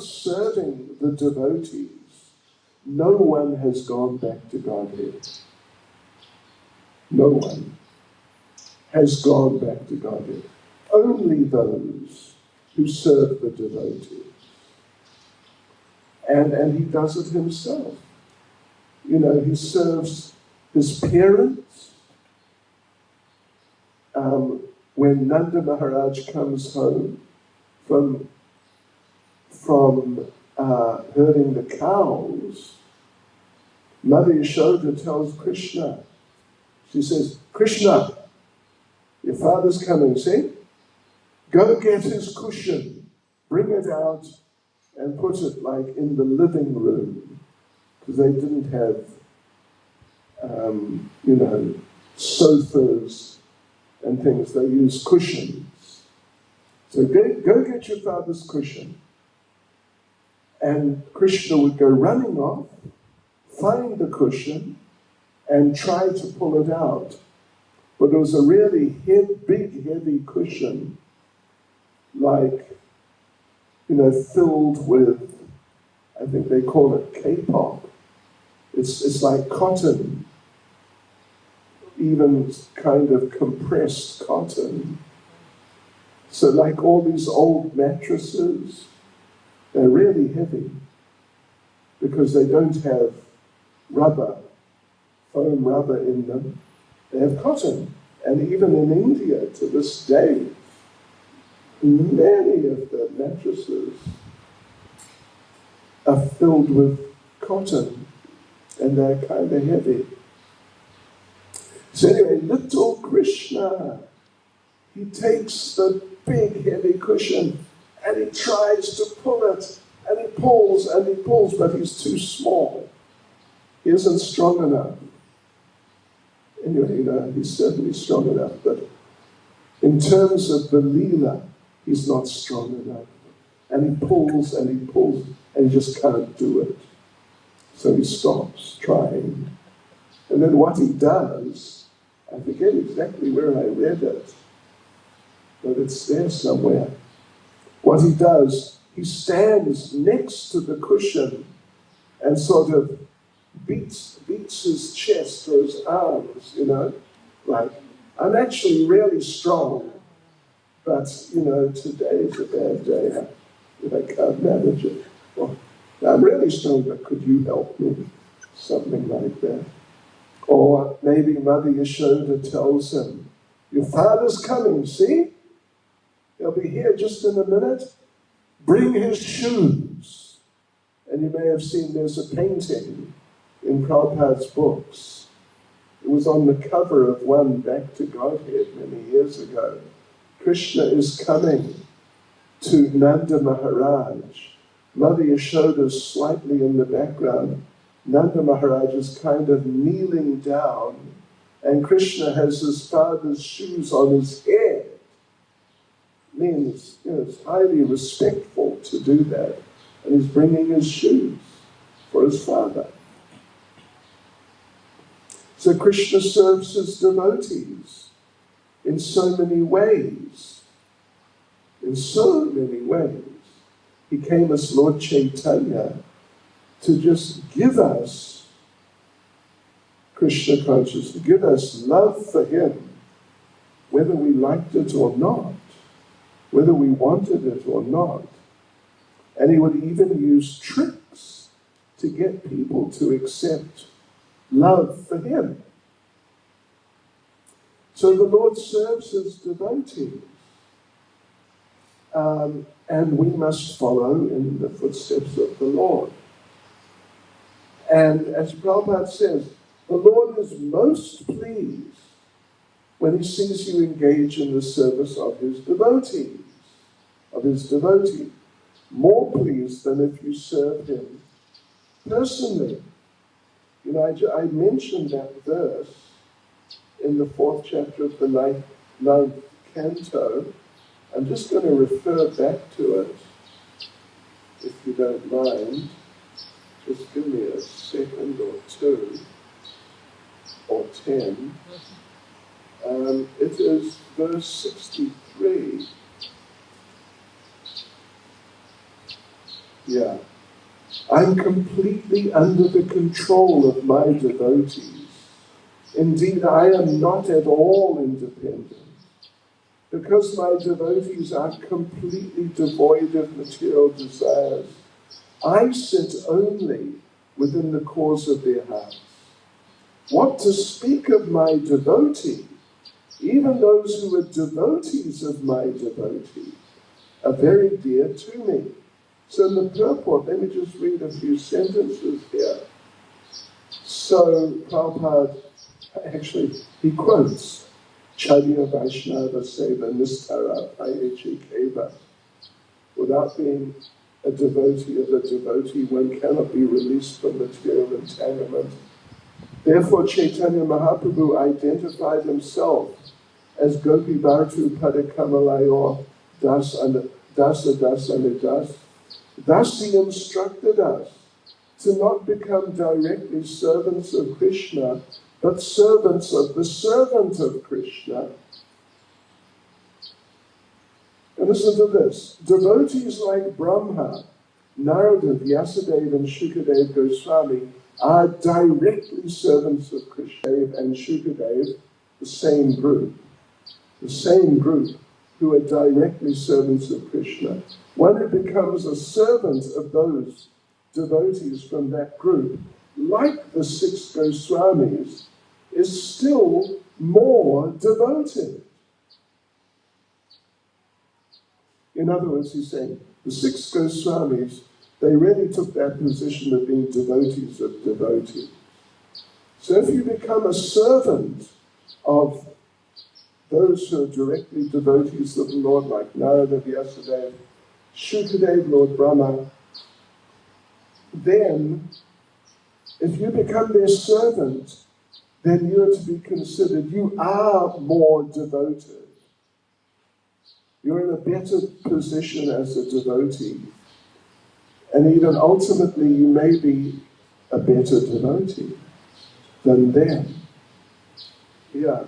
serving the devotees, no one has gone back to Godhead. No one has gone back to Godhead. Only those who serve the devotees. And he does it himself. He serves his parents. When Nanda Maharaj comes home from herding the cows, Mother Yashoda tells Krishna, she says, Krishna, your father's coming, see? Go get his cushion, bring it out, and put it like in the living room, because they didn't have, sofas and things. They used cushions. So go get your father's cushion. And Krishna would go running off, find the cushion, and try to pull it out. But it was a really big, heavy cushion, like, filled with, I think they call it K-pop. It's like cotton, even kind of compressed cotton. So like all these old mattresses, they're really heavy because they don't have foam rubber in them. They have cotton. And even in India, to this day, many of the mattresses are filled with cotton, and they're kind of heavy. So anyway, little Krishna, he takes the big heavy cushion and he tries to pull it, and he pulls, but he's too small. He isn't strong enough. Anyway, he's certainly strong enough, but in terms of the Leela, he's not strong enough. And he pulls, and he just can't do it. So he stops trying. And then what he does, I forget exactly where I read it, but it's there somewhere. What he does, he stands next to the cushion and sort of beats his chest or his arms, like, I'm actually really strong, but, today's a bad day. I can't manage it. Well, I'm really strong, but could you help me? Something like that. Or maybe Mother Yashoda tells him, your father's coming, see? He'll be here just in a minute. Bring his shoes. And you may have seen there's a painting in Prabhupada's books. It was on the cover of one Back to Godhead many years ago. Krishna is coming to Nanda Maharaj. Mother Yashoda is slightly in the background. Nanda Maharaj is kind of kneeling down, and Krishna has his father's shoes on his head. Means, it's highly respectful to do that. And he's bringing his shoes for his father. So Krishna serves his devotees in so many ways. In so many ways. He came as Lord Chaitanya to just give us Krishna consciousness, give us love for him, whether we liked it or not, whether we wanted it or not. And he would even use tricks to get people to accept love for him. So the Lord serves his devotees. And we must follow in the footsteps of the Lord. And as Prabhupada says, the Lord is most pleased when he sees you engage in the service of his devotees, more pleased than if you serve him personally. I mentioned that verse in the 4th chapter of the 9th canto. I'm just going to refer back to it, if you don't mind. Just give me a second or two, or 10. It is verse 63. Yeah. I'm completely under the control of my devotees. Indeed, I am not at all independent. Because my devotees are completely devoid of material desires, I sit only within the cause of their hearts. What to speak of my devotee? Even those who are devotees of my devotee are very dear to me. So in the purport, let me just read a few sentences here. So Prabhupada, actually, he quotes, Charya Vaishnava Seva Nistara Payechi Keva. Without being a devotee of a devotee, one cannot be released from material entanglement. Therefore, Chaitanya Mahaprabhu identified himself as Gopi Bhartu Padakamalayur Dasa Das. Thus he instructed us to not become directly servants of Krishna, but servants of the servant of Krishna. And listen to this. Devotees like Brahma, Narada, Vyasadeva, and Shukadev Goswami are directly servants of Krishna. And Shukadev, the same group who are directly servants of Krishna. One who becomes a servant of those devotees from that group, like the 6 Goswamis, is still more devoted. In other words, he's saying, the 6 Goswamis, they really took that position of being devotees of devotees. So if you become a servant of those who are directly devotees of the Lord, like Narada, Vyasadeva, Shukadev, Lord Brahma, then if you become their servant, then you are to be considered, you are more devoted. You're in a better position as a devotee. And even ultimately, you may be a better devotee than them. Yeah.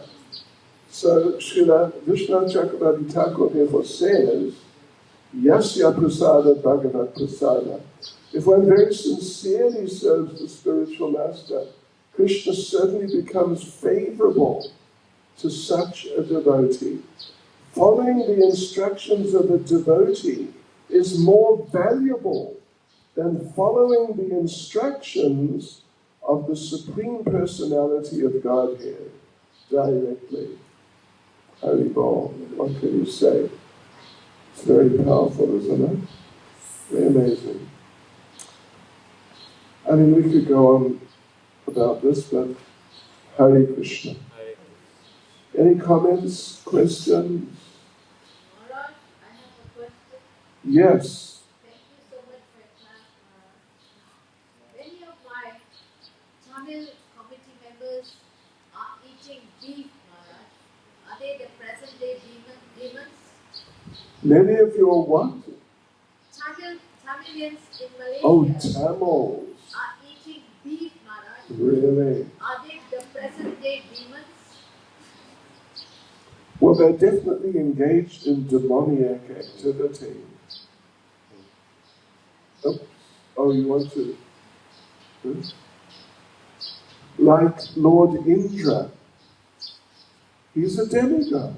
So Srila Vishnu Chakravarti Thakur therefore says, Yasya prasada bhagavat prasada. If one very sincerely serves the spiritual master, Krishna certainly becomes favorable to such a devotee. Following the instructions of a devotee is more valuable than following the instructions of the Supreme Personality of Godhead directly. Hari Bol, what can you say? It's very powerful, isn't it? Very amazing. I mean, we could go on about this, but Hare Krishna. Any comments, questions? Maharaj, I have a question. Yes. Thank you so much for your class, Maharaj. Many of my Tamil committee members are eating beef, Maharaj. Are they the present day demons? Many of your what? Tamilians in Malaysia Oh, Tamils. are eating beef, Maharaj. Really? Are they the present day demons? Well, they're definitely engaged in demoniac activity. Oh, you want to? Like Lord Indra. He's a demigod.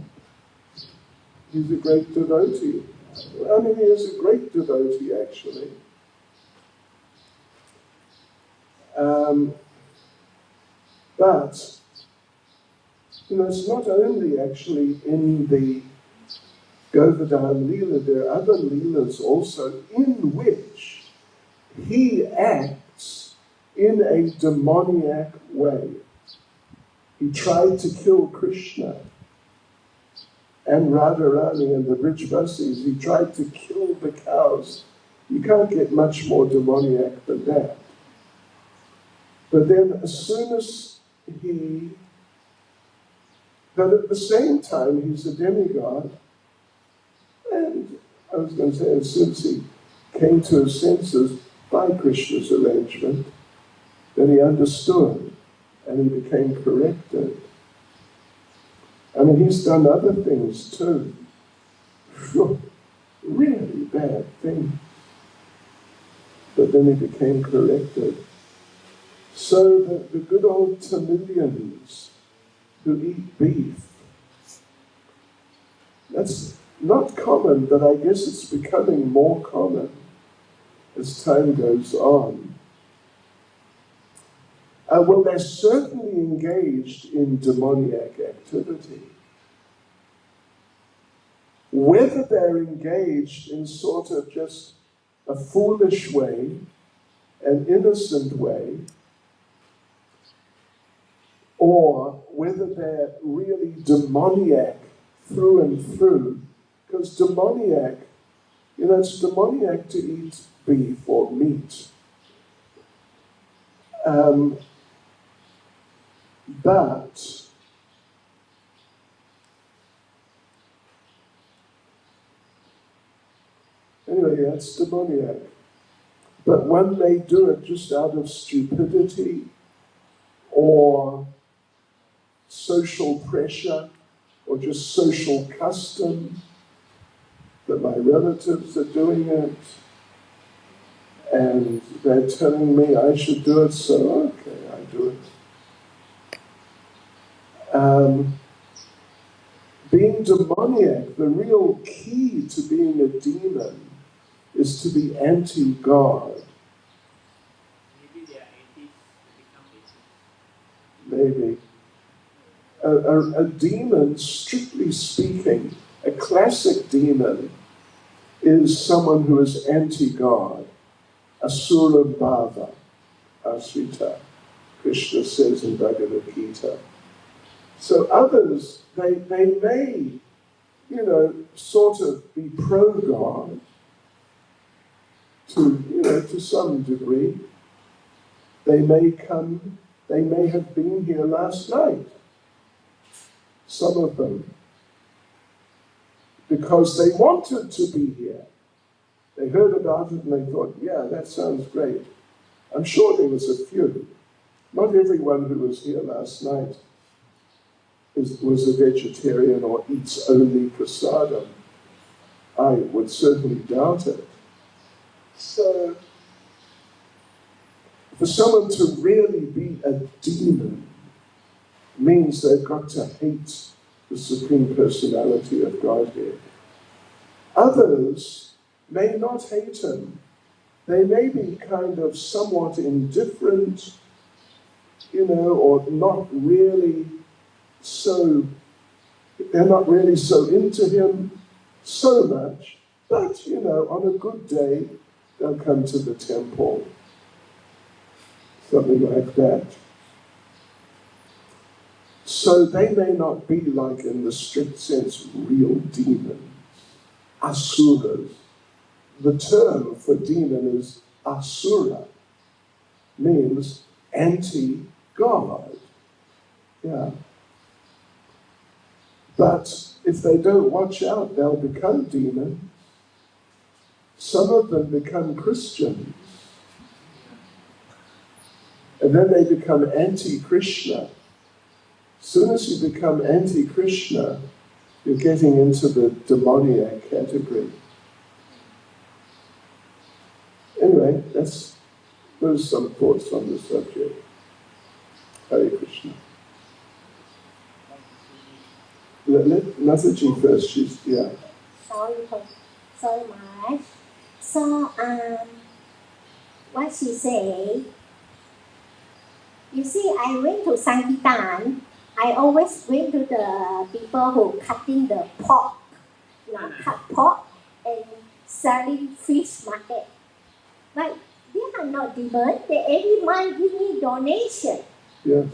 He's a great devotee. I mean, he is a great devotee, actually. But, it's not only actually in the Govardhan Leela, there are other Leelas also in which he acts in a demoniac way. He tried to kill Krishna and Radharani and the Vrishvasis. He tried to kill the cows. You can't get much more demoniac than that. But then as soon as but at the same time he's a demigod, and I was going to say as soon as he came to his senses by Krishna's arrangement, then he understood and he became corrected. I mean, he's done other things too. Really bad things. But then he became corrected. So the good old Tamilians who eat beef, that's not common, but I guess it's becoming more common as time goes on. Well, they're certainly engaged in demoniac activity. Whether they're engaged in sort of just a foolish way, an innocent way, or whether they're really demoniac through and through, because demoniac, it's demoniac to eat beef or meat. But anyway, that's demoniac. But one may do it just out of stupidity or social pressure or just social custom, that my relatives are doing it and they're telling me I should do it, so okay, I do it. Being demoniac, the real key to being a demon is to be anti-God. Maybe they are atheists to become atheists. Maybe. A demon, strictly speaking, a classic demon is someone who is anti-God. Asura bhava, asrita, Krishna says in Bhagavad Gita. So others, they may, sort of be pro-God to some degree. They may have been here last night, some of them, because they wanted to be here. They heard about it and they thought, yeah, that sounds great. I'm sure there was a few, not everyone who was here last night. was a vegetarian or eats only prasadam. I would certainly doubt it. So, for someone to really be a demon means they've got to hate the Supreme Personality of Godhead. Others may not hate him. They may be kind of somewhat indifferent, or not really so, they're not really so into him so much, but, on a good day, they'll come to the temple. Something like that. So they may not be like, in the strict sense, real demons, asuras. The term for demon is asura, means anti-God. Yeah. But if they don't watch out, they'll become demons. Some of them become Christians. And then they become anti-Krishna. As soon as you become anti-Krishna, you're getting into the demoniac category. Anyway, those are some thoughts on the subject. Hare Krishna. Let Mataji first. Yeah. Sorry, Maharaj. So, what she say? You see, I went to Sankirtan. I always went to the people who cutting the pork, cut pork and selling fish market. But they are not demons. They every month give me donation. Yes.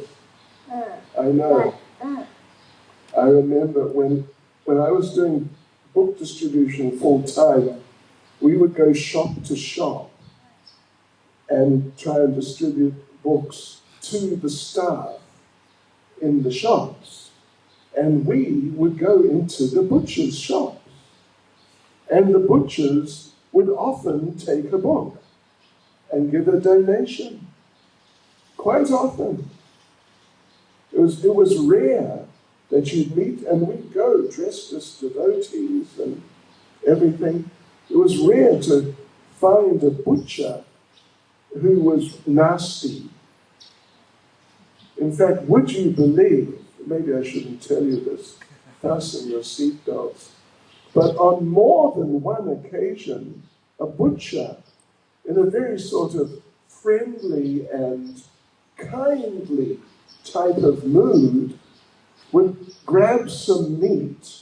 I know. I remember when I was doing book distribution full time, we would go shop to shop and try and distribute books to the staff in the shops. And we would go into the butchers' shops. And the butchers would often take a book and give a donation. Quite often. It was rare that you'd meet, and we'd go dressed as devotees and everything. It was rare to find a butcher who was nasty. In fact, would you believe, maybe I shouldn't tell you this, fasten your seatbelts, but on more than one occasion, a butcher, in a very sort of friendly and kindly type of mood, would grab some meat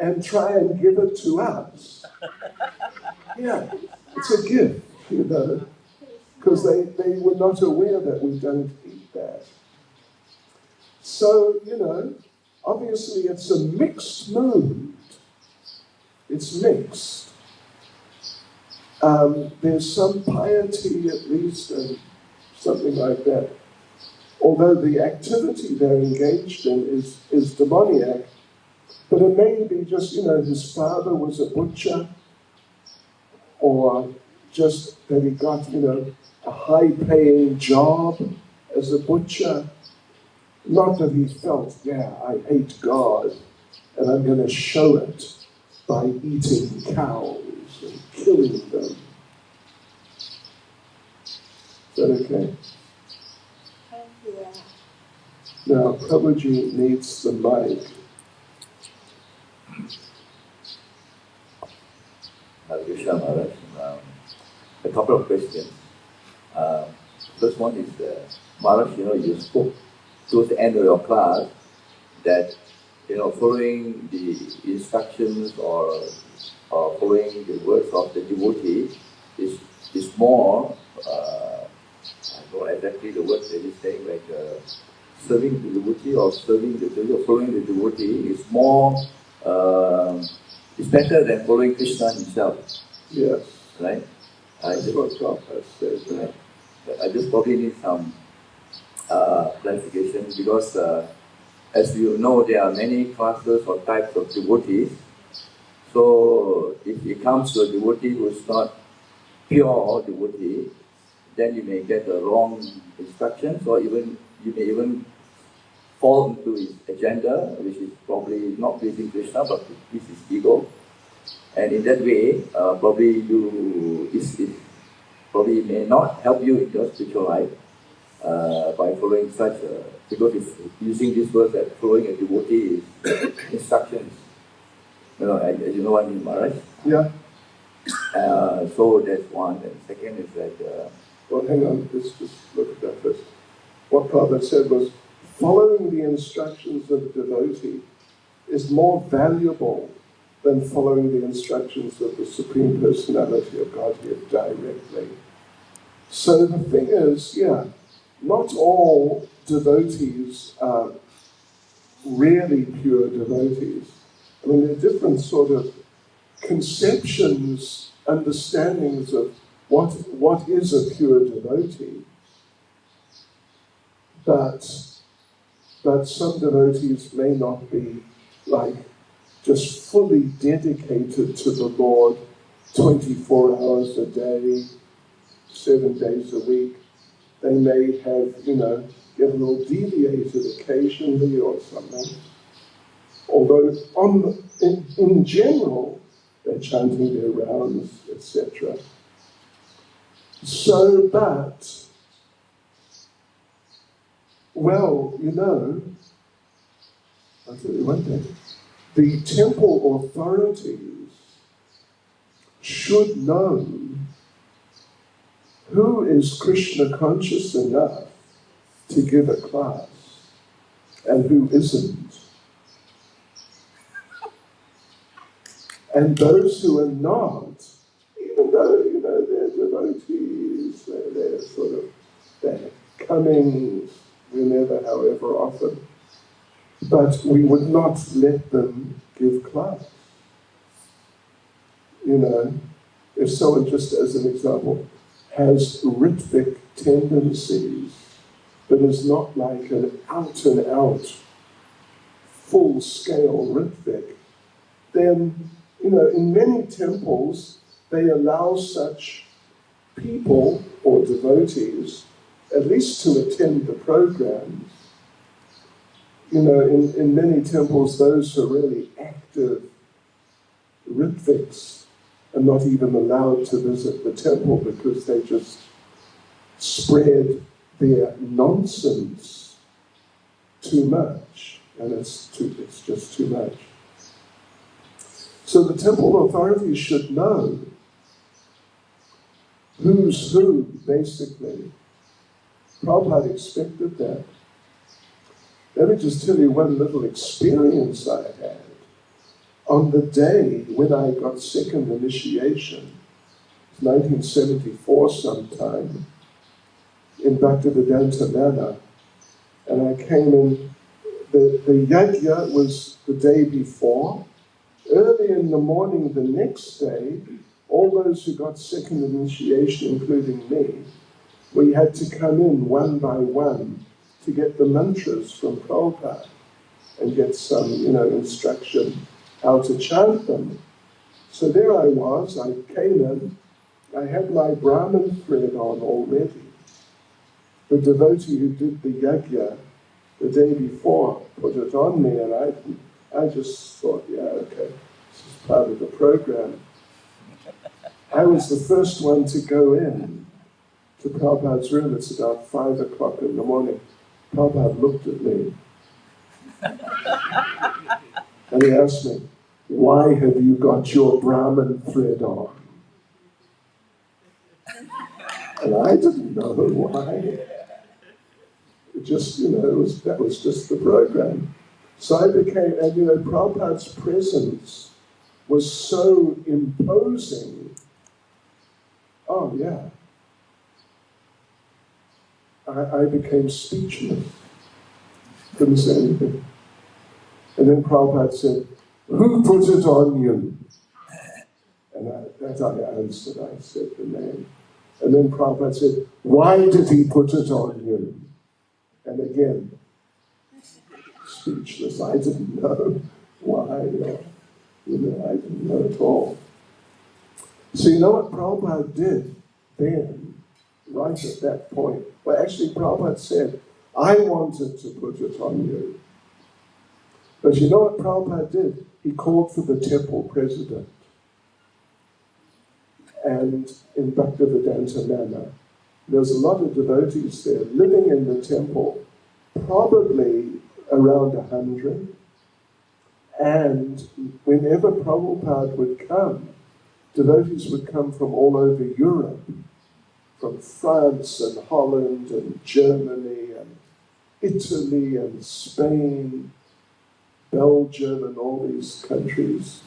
and try and give it to us. Yeah, it's a gift, because they were not aware that we don't eat that. So, obviously it's a mixed mood. It's mixed. There's some piety at least, and something like that. Although the activity they're engaged in is demoniac, but it may be just, his father was a butcher, or just that he got, a high-paying job as a butcher. Not that he felt, I hate God, and I'm going to show it by eating cows and killing them. Is that okay? Now, Prabhuji needs the mic. Hare Krishna Maharaj. A couple of questions. First one is, Maharaj, you spoke towards the end of your class that, following the instructions or following the words of the devotee is more, I don't know exactly the words that he's saying, like serving the devotee or serving the devotee or following the devotee is more, is better than following Krishna himself. Yes. Right? That's what Prabhupada says. Right. I just probably need some clarification because as you know, there are many classes or types of devotees. So if it comes to a devotee who is not pure devotee, then you may get the wrong instructions, or even you may even fall into his agenda, which is probably not pleasing Krishna, but to please his ego. And in that way, probably probably may not help you in your spiritual life by following such, because if using this word that following a devotee is instructions. You know what I mean, Maharaj? Yeah. So that's one. And second is that... well, hang on, let's just look at that first. What Prabhupada said was, following the instructions of a devotee is more valuable than following the instructions of the Supreme Personality of Godhead directly. So the thing is, yeah, not all devotees are really pure devotees. I mean, there are different sort of conceptions, understandings of what is a pure devotee. But some devotees may not be like just fully dedicated to the Lord 24 hours a day, 7 days a week. They may have, get a little deviated occasionally or something. Although in general, they're chanting their rounds, etc. So, but, well, I'll tell you one thing. The temple authorities should know who is Krishna conscious enough to give a class and who isn't. And those who are not, even though, they're devotees, they're sort of, they're coming whenever, however often, but we would not let them give class. If someone, just as an example, has rhythmic tendencies, but is not like an out-and-out, full-scale rhythmic, then, in many temples, they allow such people or devotees at least to attend the programs. In many temples, those who are really active rhythmics are not even allowed to visit the temple because they just spread their nonsense too much, and it's just too much. So the temple authorities should know who's who, basically. Prabhupada expected that. Let me just tell you one little experience I had. On the day when I got second initiation, 1974 sometime, in Bhaktivedanta Manor, and I came in, the yajna was the day before. Early in the morning the next day, all those who got second initiation, including me, we had to come in one by one to get the mantras from Prabhupada and get some, instruction how to chant them. So there I was, I came in, I had my Brahmin thread on already. The devotee who did the yajna the day before put it on me, and I just thought, yeah, okay, this is part of the program. I was the first one to go in to Prabhupada's room. It's about 5 o'clock in the morning. Prabhupada looked at me and he asked me, why have you got your Brahmin thread on? And I didn't know why. It just, that was just the program. So I became, and Prabhupada's presence was so imposing. Oh yeah. I became speechless. Couldn't say anything. And then Prabhupada said, who put it on you? And I answered, I said the name. And then Prabhupada said, why did he put it on you? And again, speechless. I didn't know why. I didn't know at all. So you know what Prabhupada did then, right at that point? Well, actually, Prabhupada said, I wanted to put it on you. But you know what Prabhupada did? He called for the temple president. And in Bhaktivedanta Manor, there's a lot of devotees there living in the temple, probably around 100. And whenever Prabhupada would come, devotees would come from all over Europe, from France and Holland and Germany and Italy and Spain, Belgium and all these countries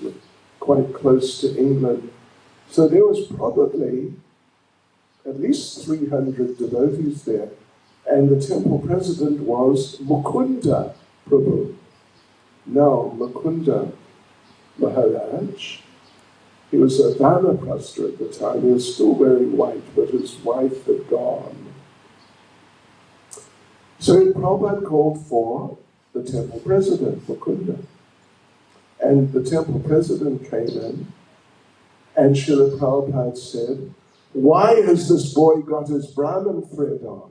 quite close to England. So there was probably at least 300 devotees there. And the temple president was Mukunda Prabhu. Now, Mukunda Maharaj, he was a Vanaprastha at the time. He was still wearing white, but his wife had gone. So Prabhupada called for the temple president, Mukunda. And the temple president came in, and Srila Prabhupada said, "Why has this boy got his Brahmin thread on?"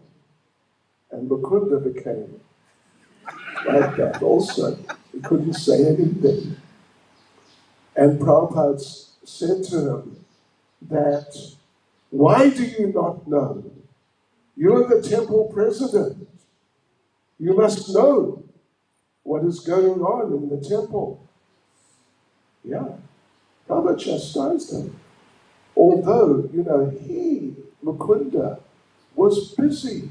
And Mukunda became like that also. He couldn't say anything. And Prabhupada said to him that, "Why do you not know? You're the temple president. You must know what is going on in the temple." Yeah, Prabhupada chastised him. Although, he, Mukunda, was busy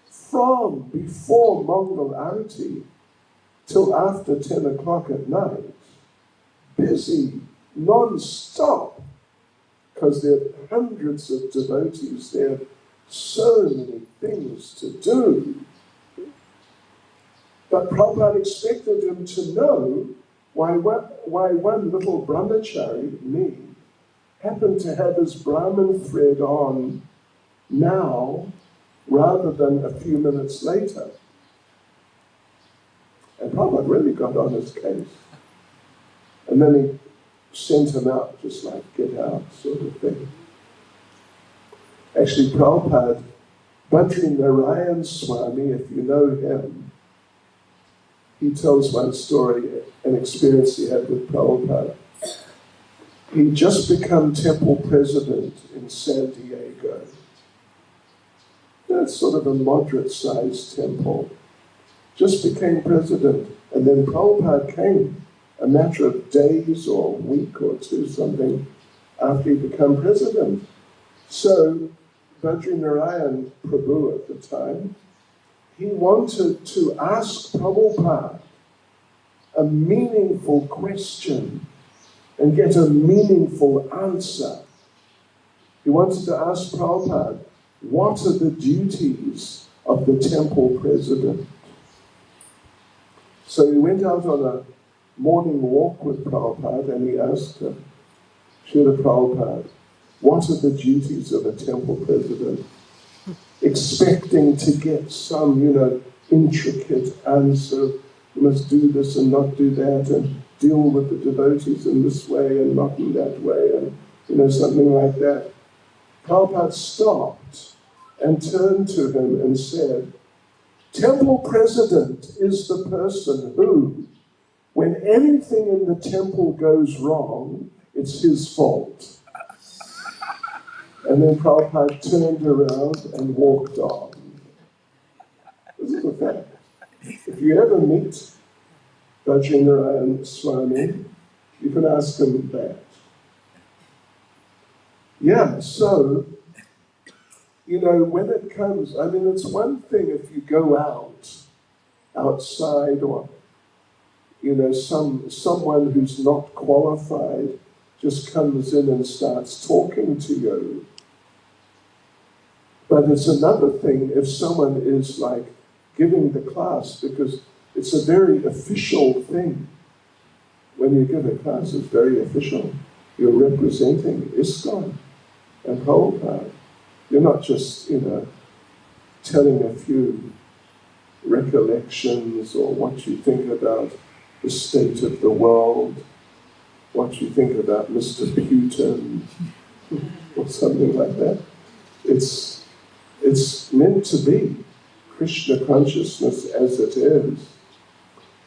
from before Mangal Arati till after 10 o'clock at night. Busy, non-stop, because there are hundreds of devotees there, so many things to do. But Prabhupada expected him to know why one little brahmachari, me, happened to have his Brahmin thread on now rather than a few minutes later. And Prabhupada really got on his case. And then he sent him out, just like, get out, sort of thing. Actually, Prabhupada, Badri Narayan Swami, if you know him, he tells one story, an experience he had with Prabhupada. He'd just become temple president in San Diego. That's sort of a moderate-sized temple. Just became president. And then Prabhupada came a matter of days or a week or two, something, after he became president. So Badri Narayan Prabhu at the time, he wanted to ask Prabhupada a meaningful question and get a meaningful answer. He wanted to ask Prabhupada, what are the duties of the temple president? So he went out on a morning walk with Prabhupada and he asked him, Srila Prabhupada, what are the duties of a temple president? Expecting to get some, intricate answer. You must do this and not do that, and deal with the devotees in this way and not in that way, and, something like that. Prabhupada stopped and turned to him and said, temple president is the person who, when anything in the temple goes wrong, it's his fault. And then Prabhupada turned around and walked on. This is a fact. If you ever meet Badri Narayan Swami, you can ask him that. Yeah, so, when it comes, it's one thing if you go outside, or, someone who's not qualified just comes in and starts talking to you. But it's another thing if someone is like giving the class, because it's a very official thing. When you give a class, it's very official. You're representing ISKCON and Prabhupada. You're not just, telling a few recollections or what you think about the state of the world, what you think about Mr. Putin, or something like that. It's meant to be Krishna consciousness as it is.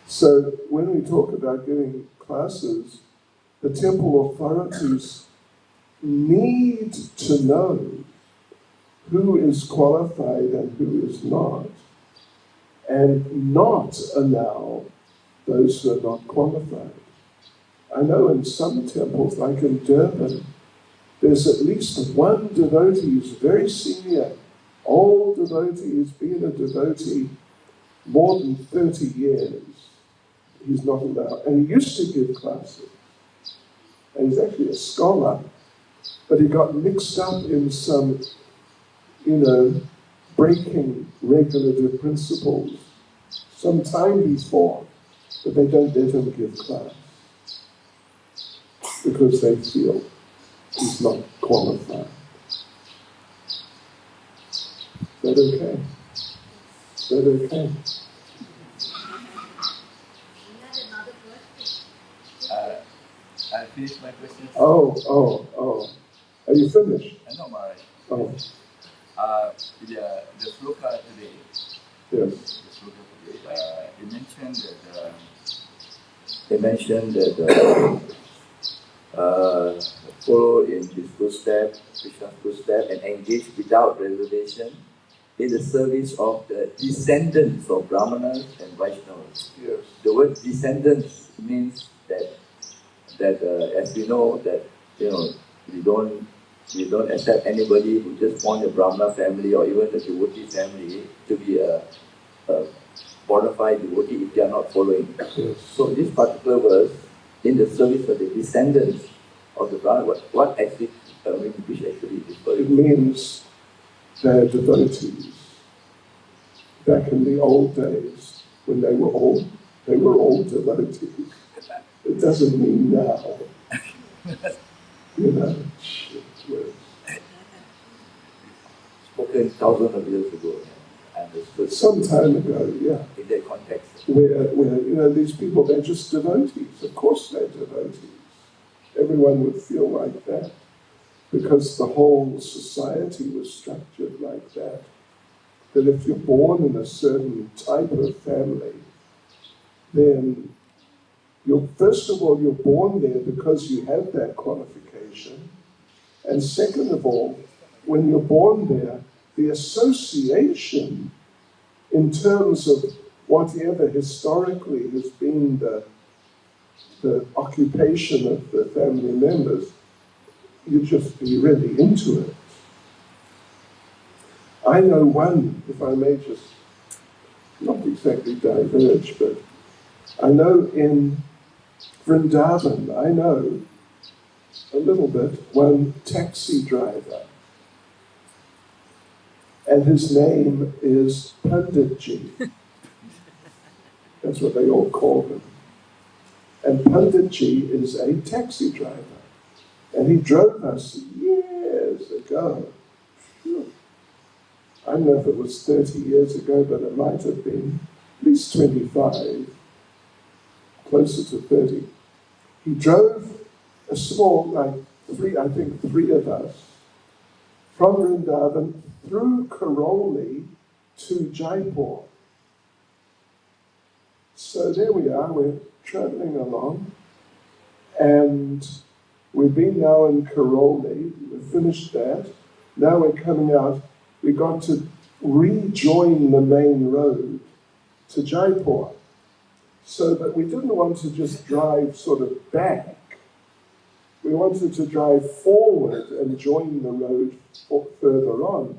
So when we talk about giving classes, the temple authorities need to know who is qualified and who is not, and not allow those who are not qualified. I know in some temples, like in Durban, there's at least one devotee who's very senior, old devotee, who's been a devotee more than 30 years. He's not allowed. And he used to give classes. And he's actually a scholar. But he got mixed up in some, breaking regulative principles some time before, but they don't let him give class because they feel he's not qualified. Is that okay? Is that okay? We had another question. I finished my question. Oh. Are you finished? No, Maharaj. Oh. The sloka today. Yes. The sloka today. It mentioned that follow in his footstep, Krishna's footstep, and engage without reservation in the service of the descendants of Brahmanas and Vaishnavas. Yes. The word descendants means that as we know that we don't accept anybody who just born a Brahmana family or even a devotee family to be a bona fide devotee if they are not following. Yes. So this particular verse, in the service of the descendants of the Brahmana, what actually, which actually is It means they're devotees. Back in the old days, when they were all devotees. It doesn't mean now. Spoken thousands of years ago, and understood. Some time ago, yeah. In that context. Where these people, they're just devotees. Of course they're devotees. Everyone would feel like that. Because the whole society was structured like that. That if you're born in a certain type of family, then first of all, you're born there because you have that qualification. And second of all, when you're born there, the association in terms of whatever historically has been the occupation of the family members, you just be really into it. I know one, if I may just not exactly diverge, but I know in Vrindavan, I know a little bit, one taxi driver. And his name is Panditji. That's what they all call him. And Panditji is a taxi driver. And he drove us years ago. I don't know if it was 30 years ago, but it might have been at least 25, closer to 30. He drove a small, three of us, from Vrindavan through Karoli to Jaipur. So there we are, we're traveling along, and we've been now in Karoli, we've finished that, now we're coming out, we got to rejoin the main road to Jaipur, so that we didn't want to just drive sort of back, we wanted to drive forward and join the road further on,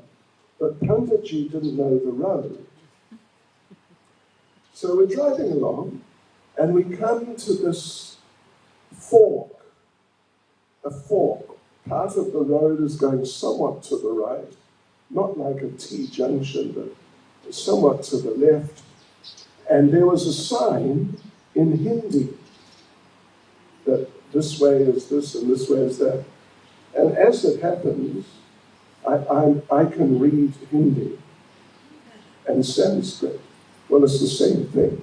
but Panditji didn't know the road. So we're driving along, and we come to this fork, a fork. Part of the road is going somewhat to the right, not like a T-junction, but somewhat to the left. And there was a sign in Hindi that this way is this and this way is that. And as it happens, I can read Hindi and Sanskrit. Well, it's the same thing.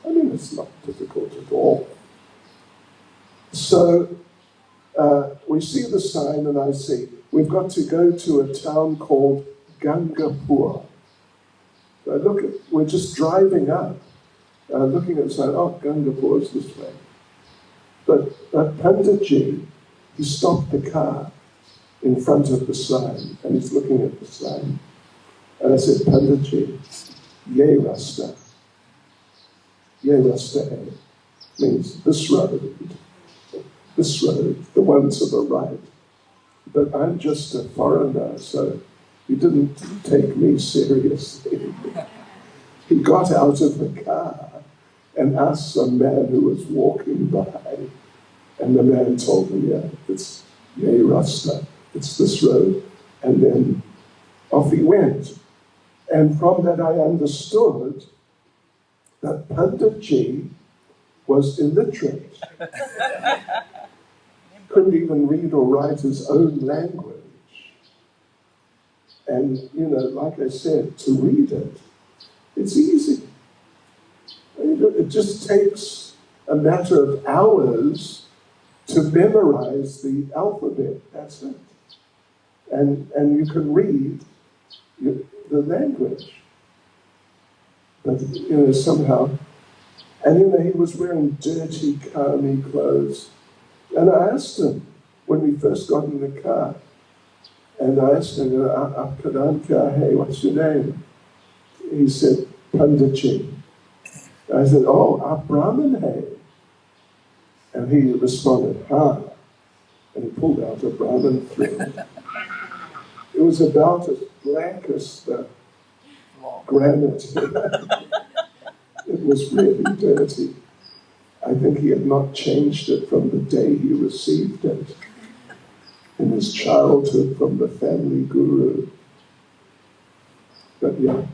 I mean, it's not difficult at all. So we see the sign and I say, we've got to go to a town called Gangapur. We're just driving up, looking at the sign, oh, Gangapur is this way. But Panditji, he stopped the car in front of the sign, and he's looking at the sign. And I said, Panditji, ye rasta. Ye rasta hai means this road, the one to the right. But I'm just a foreigner, so he didn't take me seriously. He got out of the car and asked some man who was walking by, and the man told him, yeah, it's Ye Rasta, it's this road, and then off he went. And from that I understood that Panditji was illiterate, couldn't even read or write his own language. And, like I said, to read it, it's easy. It just takes a matter of hours to memorize the alphabet, that's it. And you can read the language. But, somehow, and he was wearing dirty, carny clothes. And I asked him, when we first got in the car, and I asked him, hey, what's your name? He said, Panditji. I said, oh, Brahmin, hey. And he responded, and he pulled out a Brahmin thread. It was about as black as the granite. It was really dirty. I think he had not changed it from the day he received it in his childhood from the family guru. But yeah,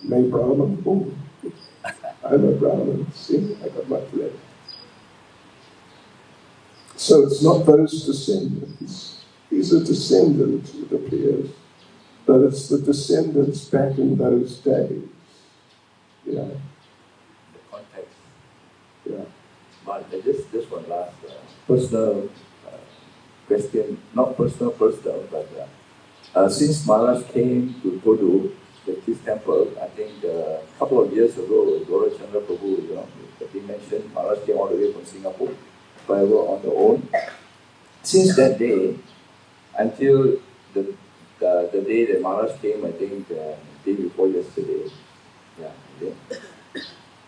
may Brahman, oh, I'm a Brahmin, see, I got my thread. So it's not those descendants. He's a descendant, it appears, but it's the descendants back in those days. Yeah. The context. Yeah. But just one last personal question, not personal, but since Maharaj came to Todu, this temple, I think a couple of years ago, Gaura Chandra Prabhu, he mentioned Maharaj came all the way from Singapore, travel on their own. Since that day, until the day that Maharaj came, I think the day before yesterday,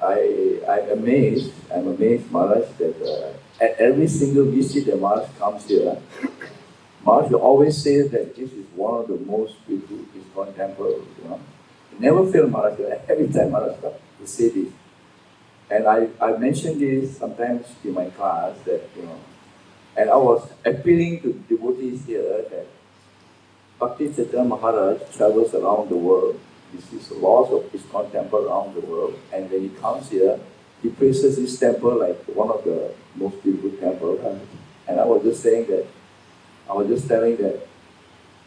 I'm amazed, Maharaj, that at every single visit that Maharaj comes here, Maharaj always says that this is one of the most beautiful ISKCON temples, He never failed Maharaj. Every time Maharaj comes, he say this. And I mentioned this sometimes in my class that, and I was appealing to devotees here that Bhakti Chaitanya Maharaj travels around the world. He sees lots of ISKCON temple around the world. And when he comes here, he praises this temple like one of the most beautiful temples. And I was just telling that,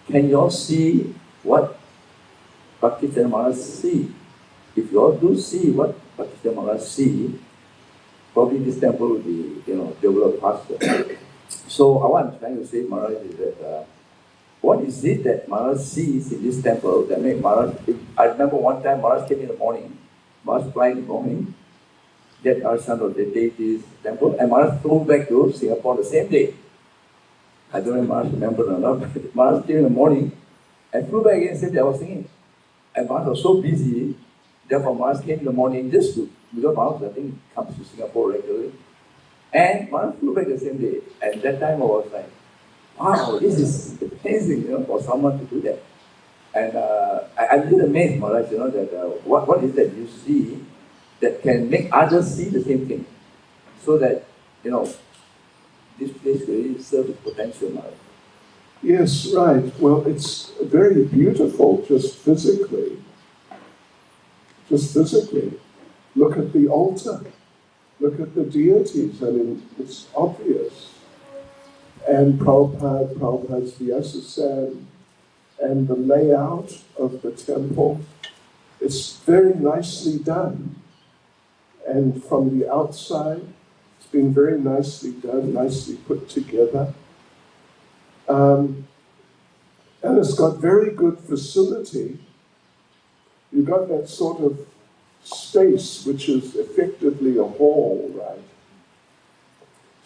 can you all see what Bhakti Chaitanya Maharaj see? If you all do see what Bhakti Chaitanya Maharaj see, probably this temple will be, developed faster. So what I'm trying to say, Maharaj, is that what is it that Maharaj sees in this temple that make Maharaj? I remember one time Maharaj came in the morning, Maharaj flight in the morning, get darshan of the deity's temple, and Maharaj flew back to Singapore the same day. I don't know if Maharaj remembered or not, but Maharaj came in the morning and flew back again the same day. I was thinking, and Maharaj was so busy, therefore Maharaj came in the morning because Maharaj, I think, comes to Singapore regularly. And Maharaj flew back the same day. And that time I was like, wow, this is amazing, for someone to do that. And I'm just amazed, Maharaj, that what is that you see that can make others see the same thing, so that this place really serves its potential, Maharaj. Yes, right. Well, it's very beautiful just physically. Look at the altar. Look at the deities. I mean, it's obvious. And Prabhupada's Vyasasan, and the layout of the temple, it's very nicely done. And from the outside, it's been very nicely done, nicely put together. And it's got very good facility you've got that sort of space which is effectively a hall, right?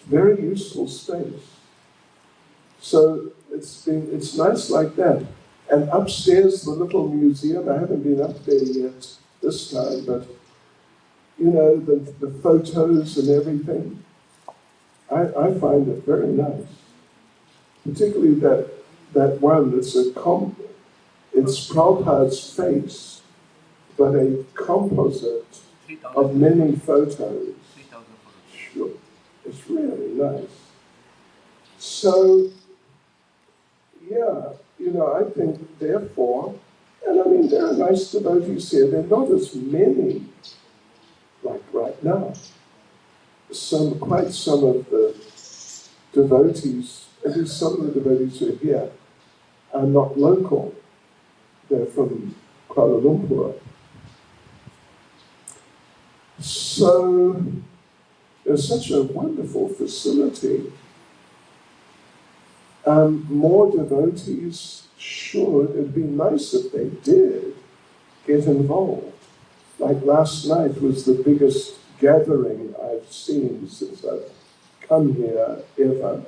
Very useful space. So it's nice like that. And upstairs, the little museum, I haven't been up there yet this time, but you know, the photos and everything, I find it very nice. Particularly that one, it's Prabhupada's face, but a composite of many photos. Sure. It's really nice. So, yeah, you know, I think therefore, and I mean, there are nice devotees here. There are not as many like right now. Quite some of the devotees, at least some of the devotees who are here, are not local. They're from Kuala Lumpur. So there's such a wonderful facility. More devotees should. It'd be nice if they did get involved. Like last night was the biggest gathering I've seen since I've come here ever.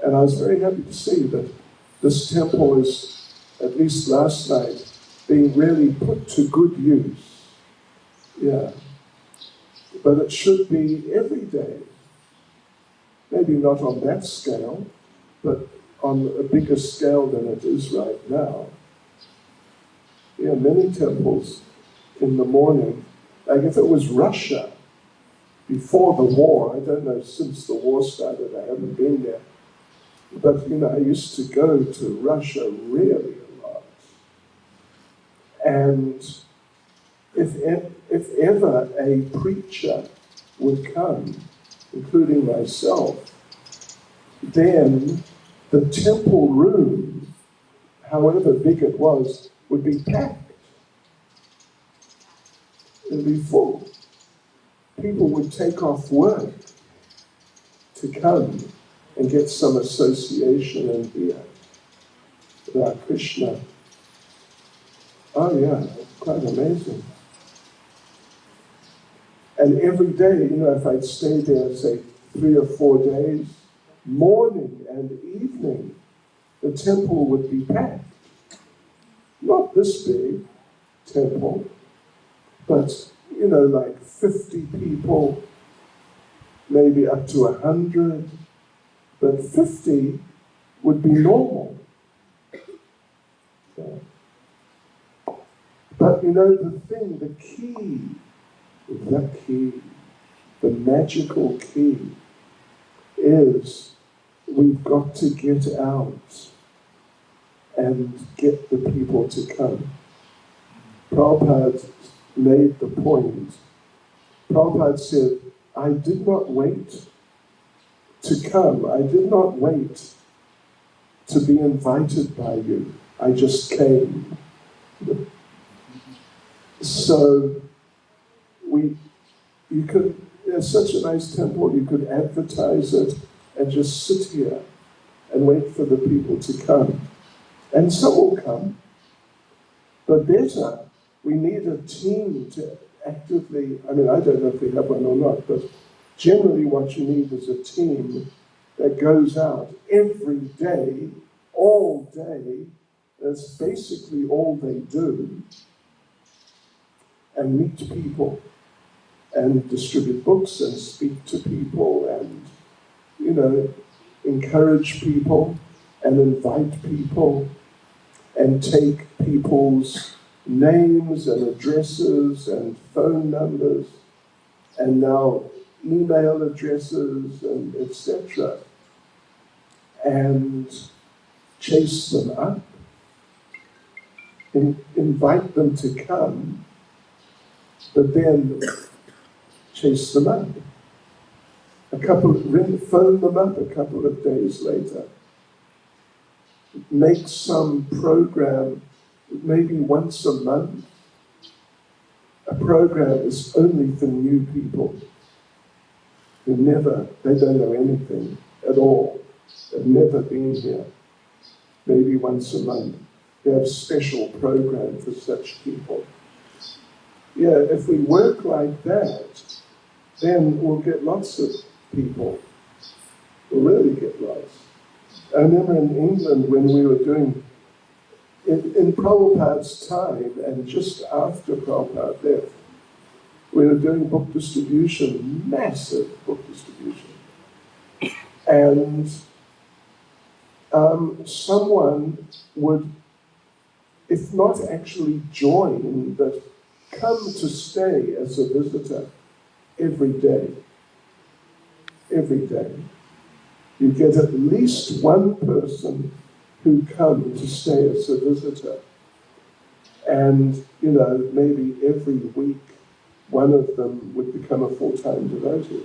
And I was very happy to see that this temple is, at least last night, being really put to good use. Yeah. But it should be every day. Maybe not on that scale, but on a bigger scale than it is right now. Yeah, many temples in the morning, like if it was Russia before the war, I don't know, since the war started, I haven't been there. But, you know, I used to go to Russia really a lot. And if ever a preacher would come, including myself, then the temple room, however big it was, would be packed. It would be full. People would take off work to come and get some association in here about Krishna. Oh yeah, quite amazing. And every day, you know, if I'd stay there, say, 3 or 4 days, morning and evening, the temple would be packed. Not this big temple, but, you know, like 50 people, maybe up to 100, but 50 would be normal. So, but, you know, the thing, the key, the magical key is we've got to get out and get the people to come. Prabhupada made the point. Prabhupada said, I did not wait to come. I did not wait to be invited by you. I just came. So there's such a nice temple, you could advertise it and just sit here and wait for the people to come. And some will come, but better, we need a team to actively, I mean, I don't know if we have one or not, but generally what you need is a team that goes out every day, all day, that's basically all they do, and meet people, and distribute books, and speak to people, and, you know, encourage people, and invite people, and take people's names and addresses and phone numbers, and now email addresses, and etc., and chase them up, invite them to come, but then chase them up. Phone them up a couple of days later. Make some program, maybe once a month. A program is only for new people who they don't know anything at all. They've never been here. Maybe once a month. to have special program for such people. Yeah, if we work like that, then we'll get lots of people. We'll really get lots. I remember in England when we were doing, in Prabhupada's time and just after Prabhupada left, we were doing book distribution, massive book distribution. And someone would, if not actually join, but come to stay as a visitor every day. Every day. You get at least one person who come to stay as a visitor. And, you know, maybe every week one of them would become a full-time devotee.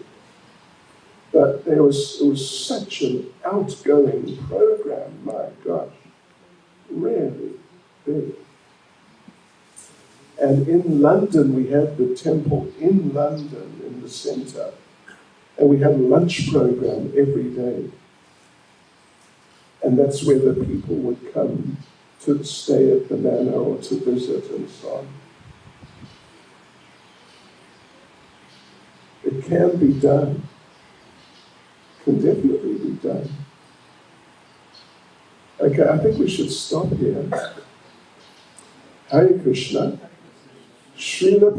But it was such an outgoing program, my gosh, really big. And in London, we had the temple in London, in the centre, and we had a lunch program every day. And that's where the people would come to stay at the manor or to visit and so on. It can be done. Can definitely be done. Okay, I think we should stop here. Hare Krishna. Srila